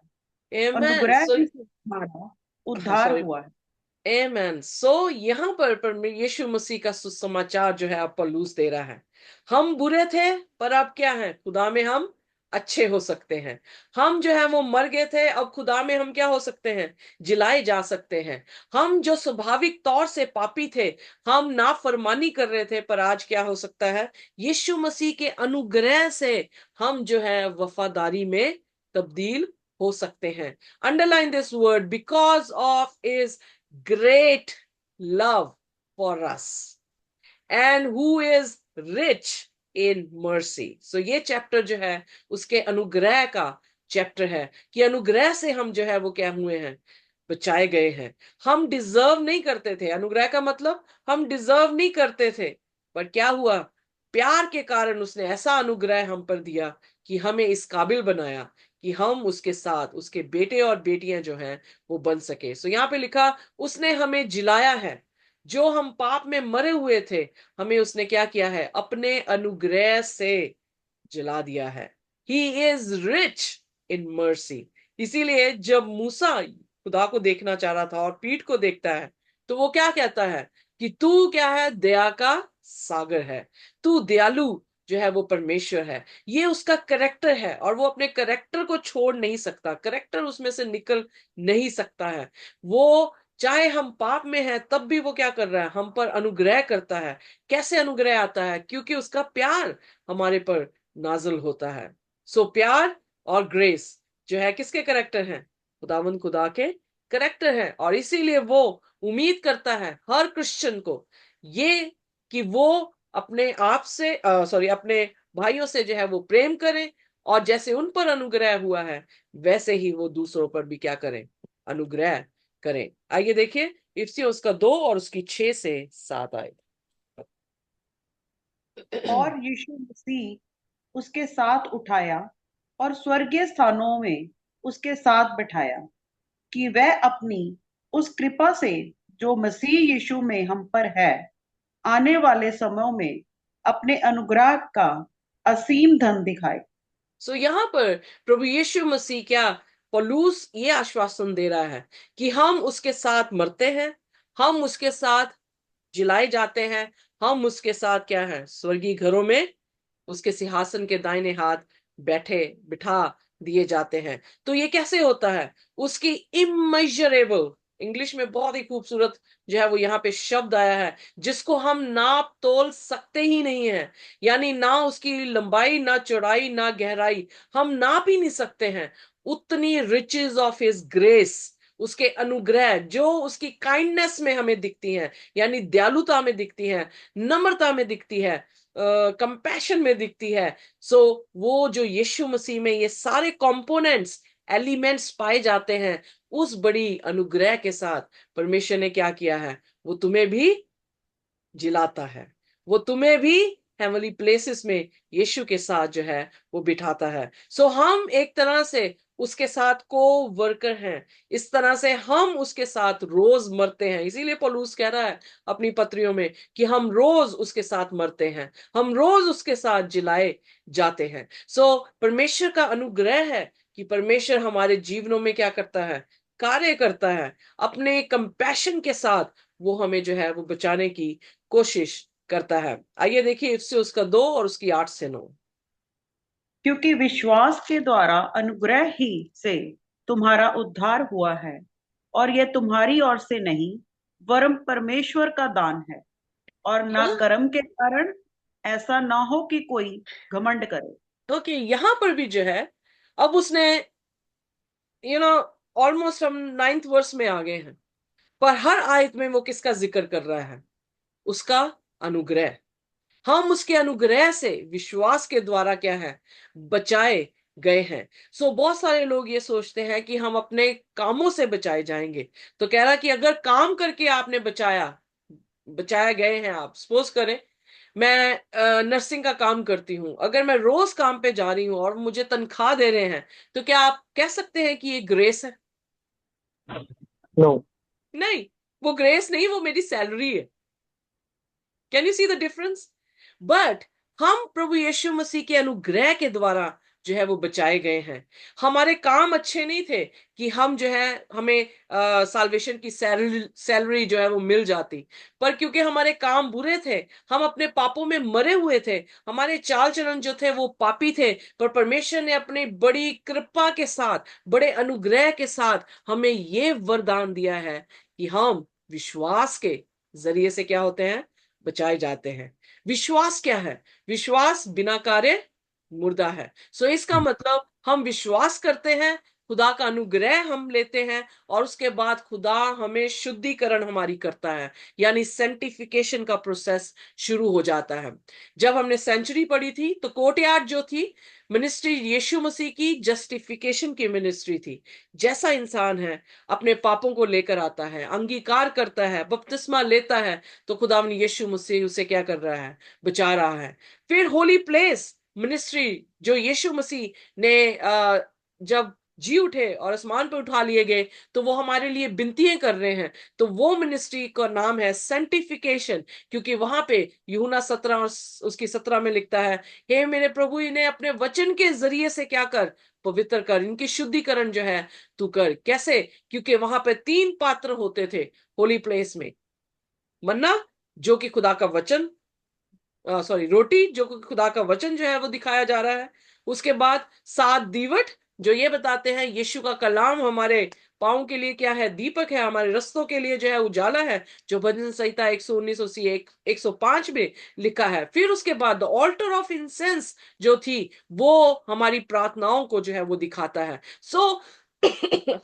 आमेन। अनुग्रह सो ही से हमारा उद्धार सॉरी, हुआ है। आमेन। सो यहाँ पर यीशु मसीह का सुसमाचार जो है अब पौलुस दे रहा है। हम बुरे थे, पर अब क्या है? खुदा में हम अच्छे हो सकते हैं। हम जो है वो मर गए थे, अब खुदा में हम क्या हो सकते हैं? जिलाए जा सकते हैं। हम जो स्वाभाविक तौर से पापी थे, हम नाफरमानी कर रहे थे, पर आज क्या हो सकता है? यीशु मसीह के अनुग्रह से हम जो है वफादारी में तब्दील हो सकते हैं। Underline this word, because of is great love for us and who is rich in mercy। so ये चैप्टर जो है उसके अनुग्रह का चैप्टर है, कि अनुग्रह से हम जो है वो क्या हुए हैं? बचाए गए हैं। हम डिजर्व नहीं करते थे, अनुग्रह का मतलब हम डिजर्व नहीं करते थे, पर क्या हुआ? प्यार के कारण उसने ऐसा अनुग्रह हम पर दिया कि हमें इस काबिल बनाया कि हम उसके साथ उसके बेटे और बेटियां जो हैं वो बन सके। सो यहाँ पे लिखा, उसने हमें जिलाया है। जो हम पाप में मरे हुए थे, हमें उसने क्या किया है? अपने अनुग्रह से जला दिया है। He is rich in mercy. इसीलिए जब मूसा खुदा को देखना चाह रहा था और पीठ को देखता है, तो वो क्या कहता है? कि तू क्या है? दया का सागर है, तू दयालु जो है वो परमेश्वर है, ये उसका करेक्टर है और वो अपने करेक्टर को छोड़ नहीं सकता, करेक्टर उसमें से निकल नहीं सकता है। वो चाहे हम पाप में हैं तब भी वो क्या कर रहा है, हम पर अनुग्रह करता है। कैसे अनुग्रह आता है? क्योंकि उसका प्यार हमारे पर नाजिल होता है। सो प्यार और ग्रेस जो है किसके करेक्टर हैं? खुदावंद खुदा के करेक्टर हैं। और इसीलिए वो उम्मीद करता है हर क्रिश्चियन को ये कि वो अपने आप से अपने भाइयों से जो है वो प्रेम करें, और जैसे उन पर अनुग्रह हुआ है वैसे ही वो दूसरों पर भी क्या करें, अनुग्रह करें। आइए देखिए इफ्सियों उसका 2 और उसकी 6 से 7 आए। और यीशु मसीह उसके साथ उठाया और स्वर्गीय स्थानों में उसके साथ बिठाया, कि वह अपनी उस कृपा से जो मसीह यीशु में हम पर है, आने वाले समयों में अपने अनुग्रह का असीम धन दिखाए। सो यहाँ पर प्रभु यीशु मसीह क्या, पौलुस ये आश्वासन दे रहा है कि हम उसके साथ मरते हैं, हम उसके साथ जिलाए जाते हैं, हम उसके साथ क्या है, स्वर्गीय घरों में उसके सिंहासन के दाहिने हाथ बैठे बिठा दिए जाते हैं। तो ये कैसे होता है? उसकी इमेजरेबल, इंग्लिश में बहुत ही खूबसूरत जो है वो यहाँ पे शब्द आया है, जिसको हम नाप तोल सकते ही नहीं है। यानी ना उसकी लंबाई, ना चौड़ाई, ना गहराई, हम नाप ही नहीं सकते हैं। उतनी रिचेस ऑफ हिज ग्रेस, उसके अनुग्रह जो उसकी काइंडनेस में हमें दिखती हैं, यानी दयालुता में दिखती है, नम्रता में दिखती है, कंपैशन में दिखती है। सो वो जो यीशु मसीह में ये सारे कंपोनेंट्स, एलिमेंट्स पाए जाते हैं, उस बड़ी अनुग्रह के साथ परमेश्वर ने क्या किया है, वो तुम्हें भी जिलाता है, वो तुम्हें भी हेवनली प्लेसेस में यीशु के साथ जो है वो बिठाता है। सो हम एक तरह से उसके साथ को वर्कर हैं, इस तरह से हम उसके साथ रोज मरते हैं। इसीलिए पौलुस कह रहा है अपनी पत्रियों में कि हम रोज उसके साथ मरते हैं, हम रोज उसके साथ जिलाए जाते हैं। सो परमेश्वर का अनुग्रह है कि परमेश्वर हमारे जीवनों में क्या करता है, कार्य करता है, अपने कंपैशन के साथ वो हमें जो है वो बचाने की कोशिश करता है। आइए देखिए इससे उसका 2 और उसकी 8 से 9। क्योंकि विश्वास के द्वारा अनुग्रह ही से तुम्हारा उद्धार हुआ है, और यह तुम्हारी ओर से नहीं वरन परमेश्वर का दान है, और ना कर्म के कारण, ऐसा ना हो कि कोई घमंड करे। ओके, यहां पर भी जो है, अब उसने यू नो ऑलमोस्ट हम 9th वर्स में आ गए हैं, पर हर आयत में वो किसका जिक्र कर रहा है, उसका अनुग्रह। हम उसके अनुग्रह से विश्वास के द्वारा क्या है, बचाए गए हैं। सो बहुत सारे लोग ये सोचते हैं कि हम अपने कामों से बचाए जाएंगे। तो कह रहा कि अगर काम करके आपने बचाए गए हैं, आप सपोज करें मैं नर्सिंग का काम करती हूं, अगर मैं रोज काम पे जा रही हूं और मुझे तनख्वाह दे रहे हैं, तो क्या आप कह सकते हैं कि ये ग्रेस है? नो। नहीं, वो ग्रेस नहीं, वो मेरी सैलरी है। Can you see the difference? But हम प्रभु यीशु मसीह के अनुग्रह के द्वारा जो है वो बचाए गए हैं। हमारे काम अच्छे नहीं थे कि हम जो है हमें साल्वेशन की सैलरी जो है वो मिल जाती, पर क्योंकि हमारे काम बुरे थे, हम अपने पापों में मरे हुए थे, हमारे चाल चलन जो थे वो पापी थे, पर परमेश्वर ने अपनी बड़ी कृपा के साथ, बड़े अनुग्रह के साथ हमें ये वरदान दिया है कि हम विश्वास के जरिए से क्या होते हैं, बचाए जाते हैं। विश्वास क्या है? विश्वास बिना कार्य मुर्दा है। सो इसका मतलब हम विश्वास करते हैं, खुदा का अनुग्रह हम लेते हैं, और उसके बाद खुदा हमें शुद्धिकरण हमारी करता है, यानी सेंटिफिकेशन का प्रोसेस शुरू हो जाता है। जब हमने सेंचुरी पढ़ी थी तो कोर्टयार्ड जो थी मिनिस्ट्री यीशु मसीह की जस्टिफिकेशन की मिनिस्ट्री थी। जैसा इंसान है अपने पापों को लेकर आता है, अंगीकार करता है, बपतिस्मा लेता है, तो खुदावंद यीशु मसीह उसे क्या कर रहा है, बचा रहा है। फिर होली प्लेस मिनिस्ट्री जो यीशु मसीह ने जब जी उठे और आसमान पर उठा लिए गए, तो वो हमारे लिए बिनतियां कर रहे हैं। तो वो मिनिस्ट्री का नाम है सेंटिफिकेशन, क्योंकि वहां पे यूहन्ना 17 और उसकी 17 में लिखता है, हे मेरे प्रभु, इन्हें अपने वचन के जरिए से क्या कर, पवित्र कर, इनकी शुद्धिकरण जो है तू कर। कैसे? क्योंकि वहां पे 3 पात्र होते थे होली प्लेस में। मन्ना जो कि खुदा का वचन, सॉरी रोटी, जो खुदा का वचन जो है वो दिखाया जा रहा है। उसके बाद 7 दीवट, जो ये बताते हैं यीशु का कलाम हमारे पाँव के लिए क्या है, दीपक है, हमारे रस्तों के लिए जो है उजाला है, जो भजन संहिता 119 में लिखा है। फिर उसके बाद द ऑल्टर ऑफ इंसेंस जो थी, वो हमारी प्रार्थनाओं को जो है वो दिखाता है। सो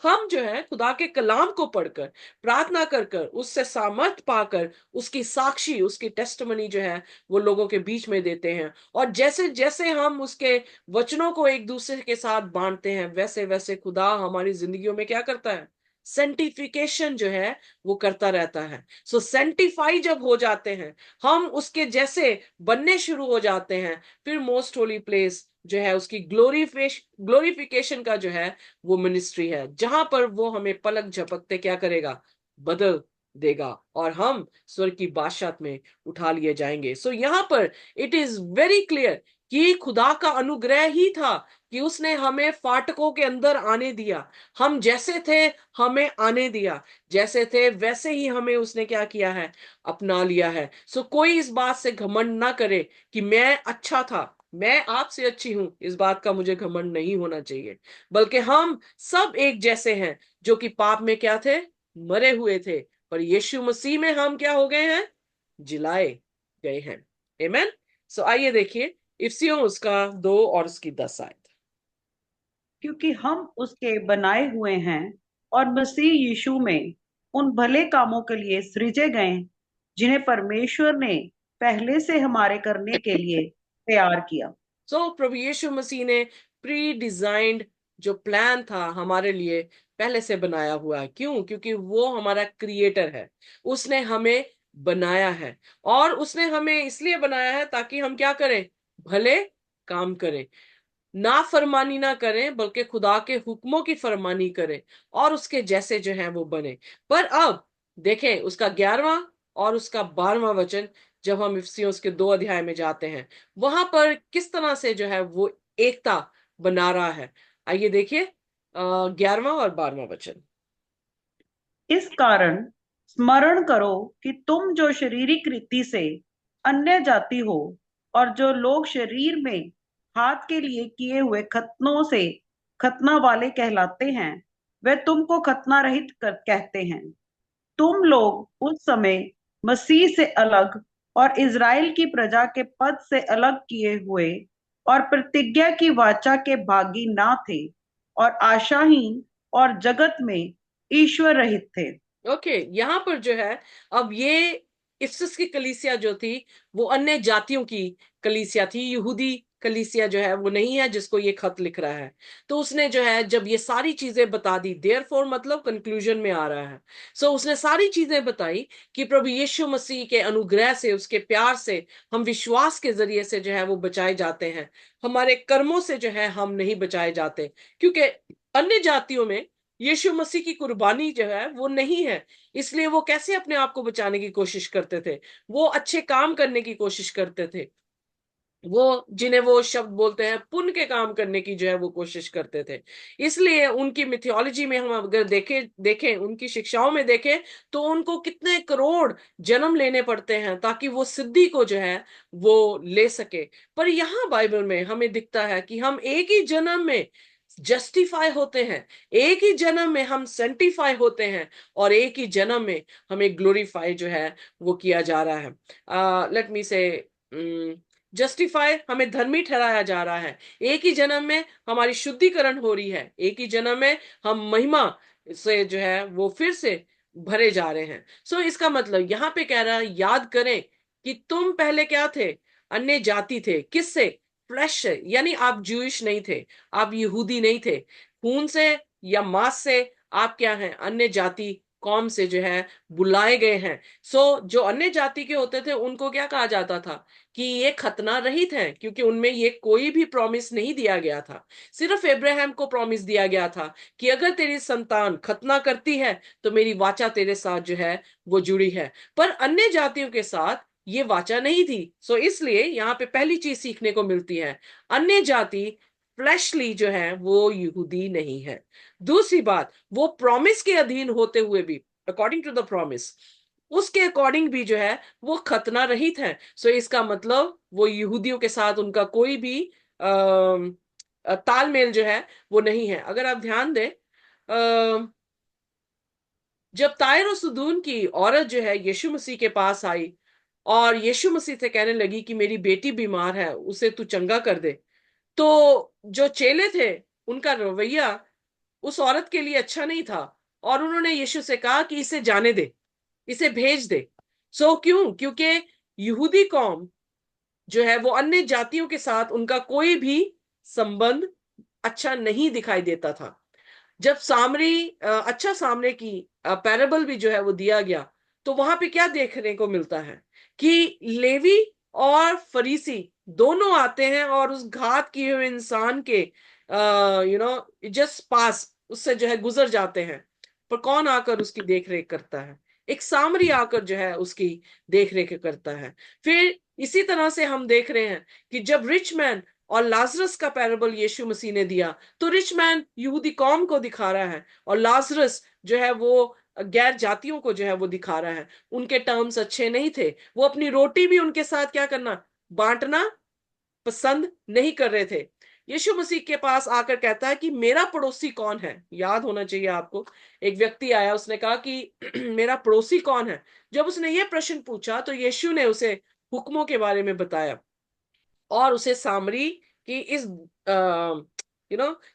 हम जो है खुदा के कलाम को पढ़कर, प्रार्थना कर कर, उससे सामर्थ पाकर, उसकी साक्षी, उसकी टेस्टमनी जो है वो लोगों के बीच में देते हैं। और जैसे जैसे हम उसके वचनों को एक दूसरे के साथ बांटते हैं, वैसे वैसे खुदा हमारी जिंदगियों में क्या करता है, सेंटिफिकेशन जो है वो करता रहता है। सो सेंटिफाई जब हो जाते हैं, हम उसके जैसे बनने शुरू हो जाते हैं, फिर मोस्ट होली प्लेस जो है उसकी ग्लोरिफिकेशन का जो है वो मिनिस्ट्री है, जहां पर वो हमें पलक झपकते क्या करेगा, बदल देगा, और हम स्वर्ग की बादशाहत में उठा लिए जाएंगे। सो यहाँ पर इट इज वेरी क्लियर कि खुदा का अनुग्रह ही था कि उसने हमें फाटकों के अंदर आने दिया। हम जैसे थे हमें आने दिया, जैसे थे वैसे ही हमें उसने क्या किया है, अपना लिया है। सो कोई इस बात से घमंड ना करे कि मैं अच्छा था, मैं आपसे अच्छी हूं, इस बात का मुझे घमंड नहीं होना चाहिए। बल्कि हम सब एक जैसे हैं, जो कि पाप में क्या थे, मरे हुए थे, पर यीशु मसीह में हम क्या हो गए हैं, जिलाए गए हैं। आमेन। सो आइए देखिए इफिसियों उसका 2 और उसकी 10 आयत। क्योंकि हम उसके बनाए हुए हैं और मसीह यीशु में उन भले कामों के लिए सृजे गए जिन्हें परमेश्वर ने पहले से हमारे करने के लिए तैयार किया। सो प्रभु यीशु मसीह ने प्री डिजाइंड जो प्लान था हमारे लिए पहले से बनाया हुआ है। क्यों? क्योंकि वो हमारा क्रिएटर है, उसने हमें बनाया है। और उसने हमें इसलिए बनाया है ताकि हम क्या करें, भले काम करें, ना फरमानी ना करें, बल्कि खुदा के हुक्मों की फरमानी करें और उसके जैसे जो है वो बने। पर अब देखें उसका 11वां और उसका 12वां वचन, जब हम इफिसियों के 2 अध्याय में जाते हैं, वहां पर किस तरह से जो है वो एकता बना रहा है। आइए देखिए 11वां और 12वां वचन। इस कारण स्मरण करो कि तुम जो शारीरिक रीति से अन्य जाति हो और जो लोग शरीर में हाथ के लिए किए हुए खतनों से खतना वाले कहलाते हैं, वे तुमको खतना रहित कहते हैं। तुम लोग उस समय मसीह से अलग और इज़राइल की प्रजा के पद से अलग किए हुए और प्रतिज्ञा की वाचा के भागी ना थे और आशाहीन और जगत में ईश्वर रहित थे। ओके, यहाँ पर जो है, अब ये इफिसस की कलीसिया जो थी वो अन्य जातियों की कलीसिया थी, यहूदी कलीसिया जो है वो नहीं है जिसको ये खत लिख रहा है। तो उसने जो है जब ये सारी चीजें बता दी, देयरफॉर मतलब कंक्लूजन में आ रहा है। सो उसने सारी चीजें बताई कि प्रभु यीशु मसीह के अनुग्रह से, उसके प्यार से हम विश्वास के जरिए से जो है वो बचाए जाते हैं, हमारे कर्मों से जो है हम नहीं बचाए जाते। क्योंकि अन्य जातियों में यीशु मसीह की कुर्बानी जो है वो नहीं है, इसलिए वो कैसे अपने आप को बचाने की कोशिश करते थे, वो अच्छे काम करने की कोशिश करते थे, वो जिन्हें वो शब्द बोलते हैं पुण्य के काम करने की जो है वो कोशिश करते थे। इसलिए उनकी मिथियोलॉजी में हम अगर देखें उनकी शिक्षाओं में देखें, तो उनको कितने करोड़ जन्म लेने पड़ते हैं ताकि वो सिद्धि को जो है वो ले सके। पर यहाँ बाइबल में हमें दिखता है कि हम एक ही जन्म में जस्टिफाई होते हैं, एक ही जन्म में हम सेंटिफाई होते हैं, और एक ही जन्म में हमें ग्लोरीफाई जो है वो किया जा रहा है। लेट मी से जस्टिफाई, हमें धर्मी ठहराया जा रहा है। एक ही जन्म में हमारी शुद्धिकरण हो रही है, एक ही जन्म में हम महिमा से जो है वो फिर से भरे जा रहे हैं। सो इसका मतलब यहाँ पे कह रहा है, याद करें कि तुम पहले क्या थे, अन्य जाति थे। किससे? फ्लैश से, यानी आप जूइश नहीं थे, आप यहूदी नहीं थे, खून से या मांस से आप क्या हैं, अन्य जाति कौम से जो है बुलाए गए हैं। सो जो अन्य जाति के होते थे उनको क्या कहा जाता था कि ये खतना रहित हैं, क्योंकि उनमें ये कोई भी प्रॉमिस नहीं दिया गया था। सिर्फ अब्राहम को प्रॉमिस दिया गया था कि अगर तेरी संतान खतना करती है तो मेरी वाचा तेरे साथ जो है वो जुड़ी है। पर अन्य जातियों के साथ ये वाचा नहीं थी। सो इसलिए यहाँ पे पहली चीज सीखने को मिलती है, अन्य जाति फ्लैशली जो है वो यहूदी नहीं है। दूसरी बात, वो प्रॉमिस के अधीन होते हुए भी, अकॉर्डिंग टू द प्रॉमिस, उसके अकॉर्डिंग भी जो है वो खतना रहित है। सो इसका मतलब वो यहूदियों के साथ उनका कोई भी तालमेल जो है वो नहीं है। अगर आप ध्यान दें, जब तायर और सुदून की औरत जो है यीशु मसीह के पास आई और यीशु मसीह से कहने लगी कि मेरी बेटी बीमार है, उसे तू चंगा कर दे, तो जो चेले थे उनका रवैया उस औरत के लिए अच्छा नहीं था और उन्होंने यीशु से कहा कि इसे जाने दे, इसे भेज दे। क्यों? क्योंकि यहूदी कौम जो है वो अन्य जातियों के साथ उनका कोई भी संबंध अच्छा नहीं दिखाई देता था। जब अच्छा सामने की पैराबल भी जो है वो दिया गया, तो वहां पे क्या देखने को मिलता है कि लेवी और फरीसी दोनों आते हैं और उस घात किए हुए इंसान के जस्ट पास उससे जो है गुजर जाते हैं, पर कौन आकर उसकी देख रेख करता है? एक सामरी आकर जो है उसकी देख रेख करता है। फिर इसी तरह से हम देख रहे हैं कि जब रिच मैन और लाजरस का पैराबल यीशु मसीह ने दिया, तो रिच मैन यहूदी कौम को दिखा रहा है और लाजरस जो है वो गैर जातियों को जो है वो दिखा रहा है। उनके टर्म्स अच्छे नहीं थे, वो अपनी रोटी भी उनके साथ क्या करना, बांटना पसंद नहीं कर रहे थे। यीशु मसीह के पास आकर कहता है कि मेरा पड़ोसी कौन है। याद होना चाहिए आपको, एक व्यक्ति आया, उसने कहा कि मेरा पड़ोसी कौन है। जब उसने ये प्रश्न पूछा तो यीशु ने उसे हुक्मों के बारे में बताया और उसे सामरी की इस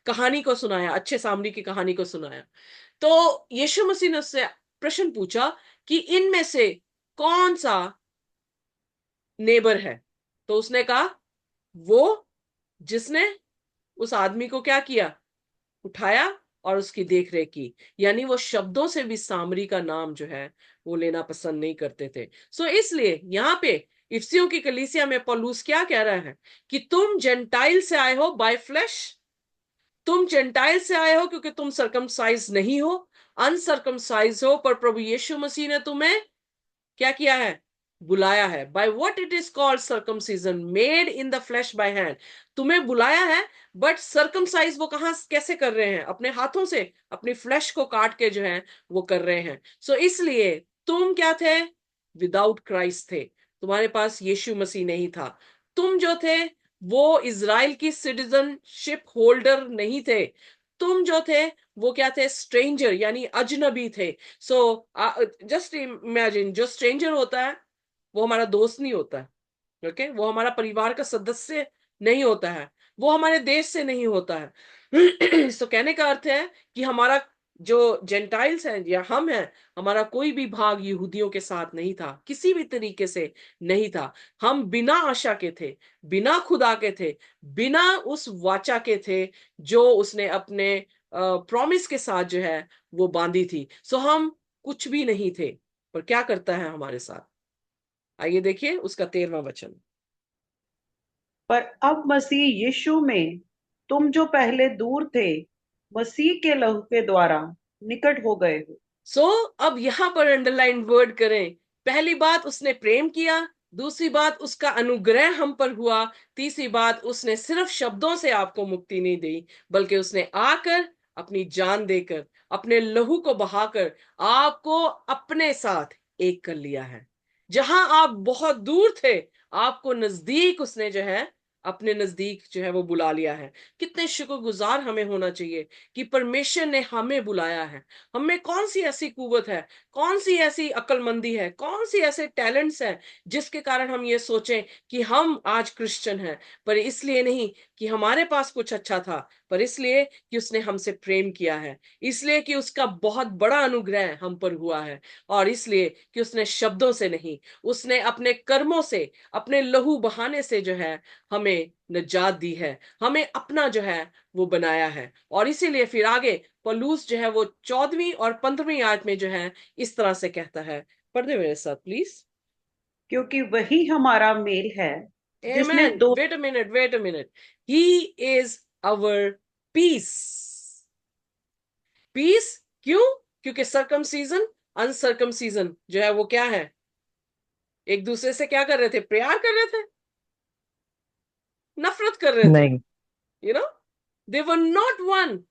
कहानी को सुनाया, अच्छे सामरी की कहानी को सुनाया। तो यीशु मसीह ने उससे प्रश्न पूछा कि इनमें से कौन सा नेबर है। तो उसने कहा वो जिसने उस आदमी को क्या किया, उठाया और उसकी देख रेख की। यानी वो शब्दों से भी सामरी का नाम जो है वो लेना पसंद नहीं करते थे। इसलिए यहाँ पे इफिसियों की कलीसिया में पौलुस क्या कह रहा है कि तुम जेंटाइल से आए हो बाय फ्लेश, तुम जेंटाइल से आए हो क्योंकि तुम सरकमसाइज नहीं हो, अनसरकमसाइज हो, पर प्रभु यीशु मसीह ने तुम्हें क्या किया है, बुलाया है। By what it is called circumcision made in the flesh by hand. तुम्हें बुलाया है, बट सर्कमसाइज वो कहां कैसे कर रहे हैं, अपने हाथों से अपनी फ्लैश को काट के जो है वो कर रहे हैं। इसलिए तुम क्या थे, विदाउट क्राइस्ट थे, तुम्हारे पास यीशु मसीह नहीं था। तुम जो थे वो इजराइल की सिटीजनशिप होल्डर नहीं थे। तुम जो थे वो क्या थे, स्ट्रेंजर यानी अजनबी थे। सो जस्ट इमेजिन, जो स्ट्रेंजर होता है वो हमारा दोस्त नहीं होता है, ओके, वो हमारा परिवार का सदस्य नहीं होता है, वो हमारे देश से नहीं होता है। कहने का अर्थ है कि हमारा जो जेंटाइल्स हैं या हम हैं, हमारा कोई भी भाग यहूदियों के साथ नहीं था, किसी भी तरीके से नहीं था। हम बिना आशा के थे, बिना खुदा के थे, बिना उस वाचा के थे जो उसने अपने प्रॉमिस के साथ जो है वो बांधी थी। हम कुछ भी नहीं थे, पर क्या करता है हमारे साथ, आइए देखिए उसका 13वां वचन। पर अब मसीह यीशु में तुम जो पहले दूर थे, मसीह के लहू के द्वारा निकट हो गए हो। अब यहां पर अंडरलाइन वर्ड करें, पहली बात उसने प्रेम किया, दूसरी बात उसका अनुग्रह हम पर हुआ, तीसरी बात उसने सिर्फ शब्दों से आपको मुक्ति नहीं दी, बल्कि उसने आकर अपनी जान देकर, अपने लहू को बहाकर आपको अपने साथ एक कर लिया है। जहां आप बहुत दूर थे, आपको नजदीक उसने जो है अपने नजदीक जो है वो बुला लिया है। कितने शुक्रगुजार हमें होना चाहिए कि परमेश्वर ने हमें बुलाया है। हमें कौन सी ऐसी कुवत है, कौन सी ऐसी अक्लमंदी है, कौन सी ऐसे टैलेंट्स है जिसके कारण हम ये सोचें कि हम आज क्रिश्चियन हैं। पर इसलिए नहीं कि हमारे पास कुछ अच्छा था, पर इसलिए कि उसने हमसे प्रेम किया है, इसलिए कि उसका बहुत बड़ा अनुग्रह हम पर हुआ है, और इसलिए कि उसने शब्दों से नहीं, उसने अपने कर्मों से, अपने लहू बहाने से जो है हमें निजात दी है, हमें अपना जो है वो बनाया है। और इसीलिए फिर आगे पौलुस जो है वो 14वीं और 15वीं आयत में जो है इस तरह से कहता है, पढ़ दे मेरे साथ प्लीज। क्योंकि वही हमारा मेल है जिसने Amen. दो Wait a minute, wait a minute. He is our peace. Peace क्यों? क्योंकि सर्कमसीजन, अनसर्कमसीजन जो है वो क्या है, एक दूसरे से क्या कर रहे थे, प्यार कर रहे थे, नफरत कर रहे थे, नहीं। You know, they were not one.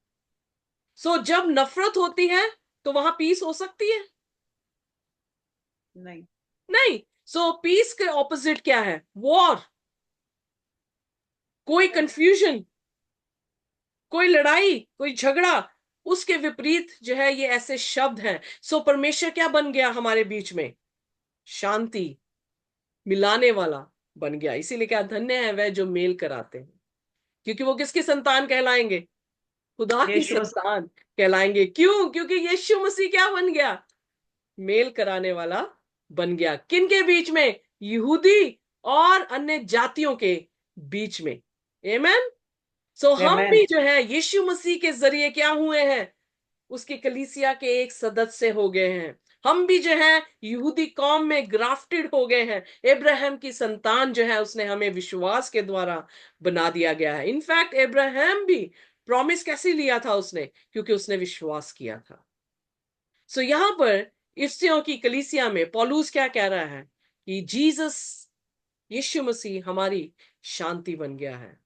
जब नफरत होती है तो वहां पीस हो सकती है? नहीं। नहीं। सो पीस के ऑपोजिट क्या है? वॉर, कोई कंफ्यूजन, कोई लड़ाई, कोई झगड़ा, उसके विपरीत जो है ये ऐसे शब्द हैं। सो परमेश्वर क्या बन गया हमारे बीच में? शांति मिलाने वाला बन गया। इसीलिए क्या धन्य है वह जो मेल कराते हैं, क्योंकि वो किसकी संतान कहलाएंगे? खुदा की यीशु मसीह। संतान कहलाएंगे। क्यों? क्योंकि यीशु मसीह क्या बन गया? मेल कराने वाला बन गया। किन के बीच में? यहूदी और अन्य जातियों के बीच में। आमेन। सो हम आमेन। भी जो है यीशु मसीह के जरिए क्या हुए हैं? उसकी कलीसिया के एक सदस्य हो गए हैं। हम भी जो है यहूदी कौम में ग्राफ्टेड हो गए हैं। इब्राहिम की संतान जो है उसने हमें विश्वास के द्वारा बना दिया गया है। इनफैक्ट इब्राहिम भी प्रॉमिस कैसे लिया था उसने? क्योंकि उसने विश्वास किया था। सो यहां पर इफ्सियों की कलीसिया में पौलुस क्या कह रहा है कि जीसस, यीशु मसीह हमारी शांति बन गया है।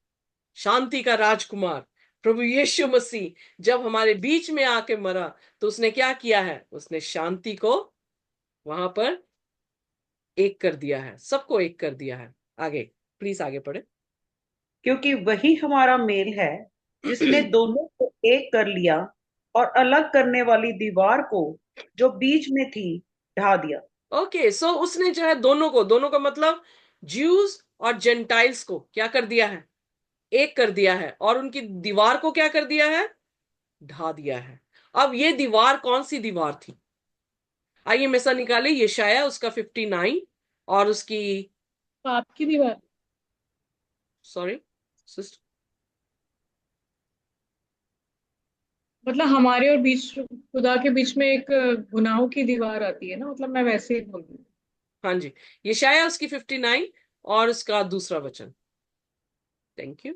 शांति का राजकुमार प्रभु यीशु मसीह जब हमारे बीच में आके मरा तो उसने क्या किया है? उसने शांति को वहां पर एक कर दिया है, सबको एक कर दिया है। आगे प्लीज आगे पढ़े। क्योंकि वही हमारा मेल है जिसने दोनों को एक कर लिया और अलग करने वाली दीवार को जो बीच में थी ढा दिया। ओके, सो उसने जो है दोनों को मतलब ज्यूज और जेंटाइल्स को क्या कर दिया है? एक कर दिया है। और उनकी दीवार को क्या कर दिया है? ढा दिया है। अब ये दीवार कौन सी दीवार थी? आइए में से निकाले यशाया उसका 59 और उसकी, पाप की दीवार। सॉरी सिस्टर, मतलब हमारे और बीच खुदा के बीच में एक गुनाहों की दीवार आती है ना, मतलब मैं वैसे ही बोल रही हूँ। हाँ जी, यशाया उसकी 59 और उसका दूसरा वचन। Thank you.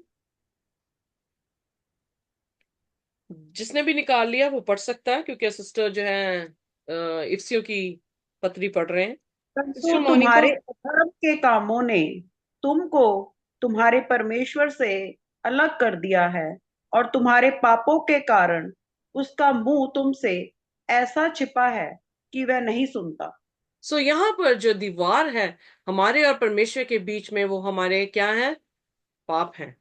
जिसने भी निकाल लिया वो पढ़ सकता है, क्योंकि सिस्टर जो है इफ्सियों की पत्री पढ़ रहे हैं। परंतु सिस्टर मोनिका। तुम्हारे अधर्म के कामों ने तुमको तुम्हारे परमेश्वर से अलग कर दिया है और तुम्हारे पापों के कारण उसका मुंह तुमसे ऐसा छिपा है कि वह नहीं सुनता। सो यहाँ पर जो दीवार है हमारे और परमेश्वर के बीच में, वो हमारे क्या है? पाप है।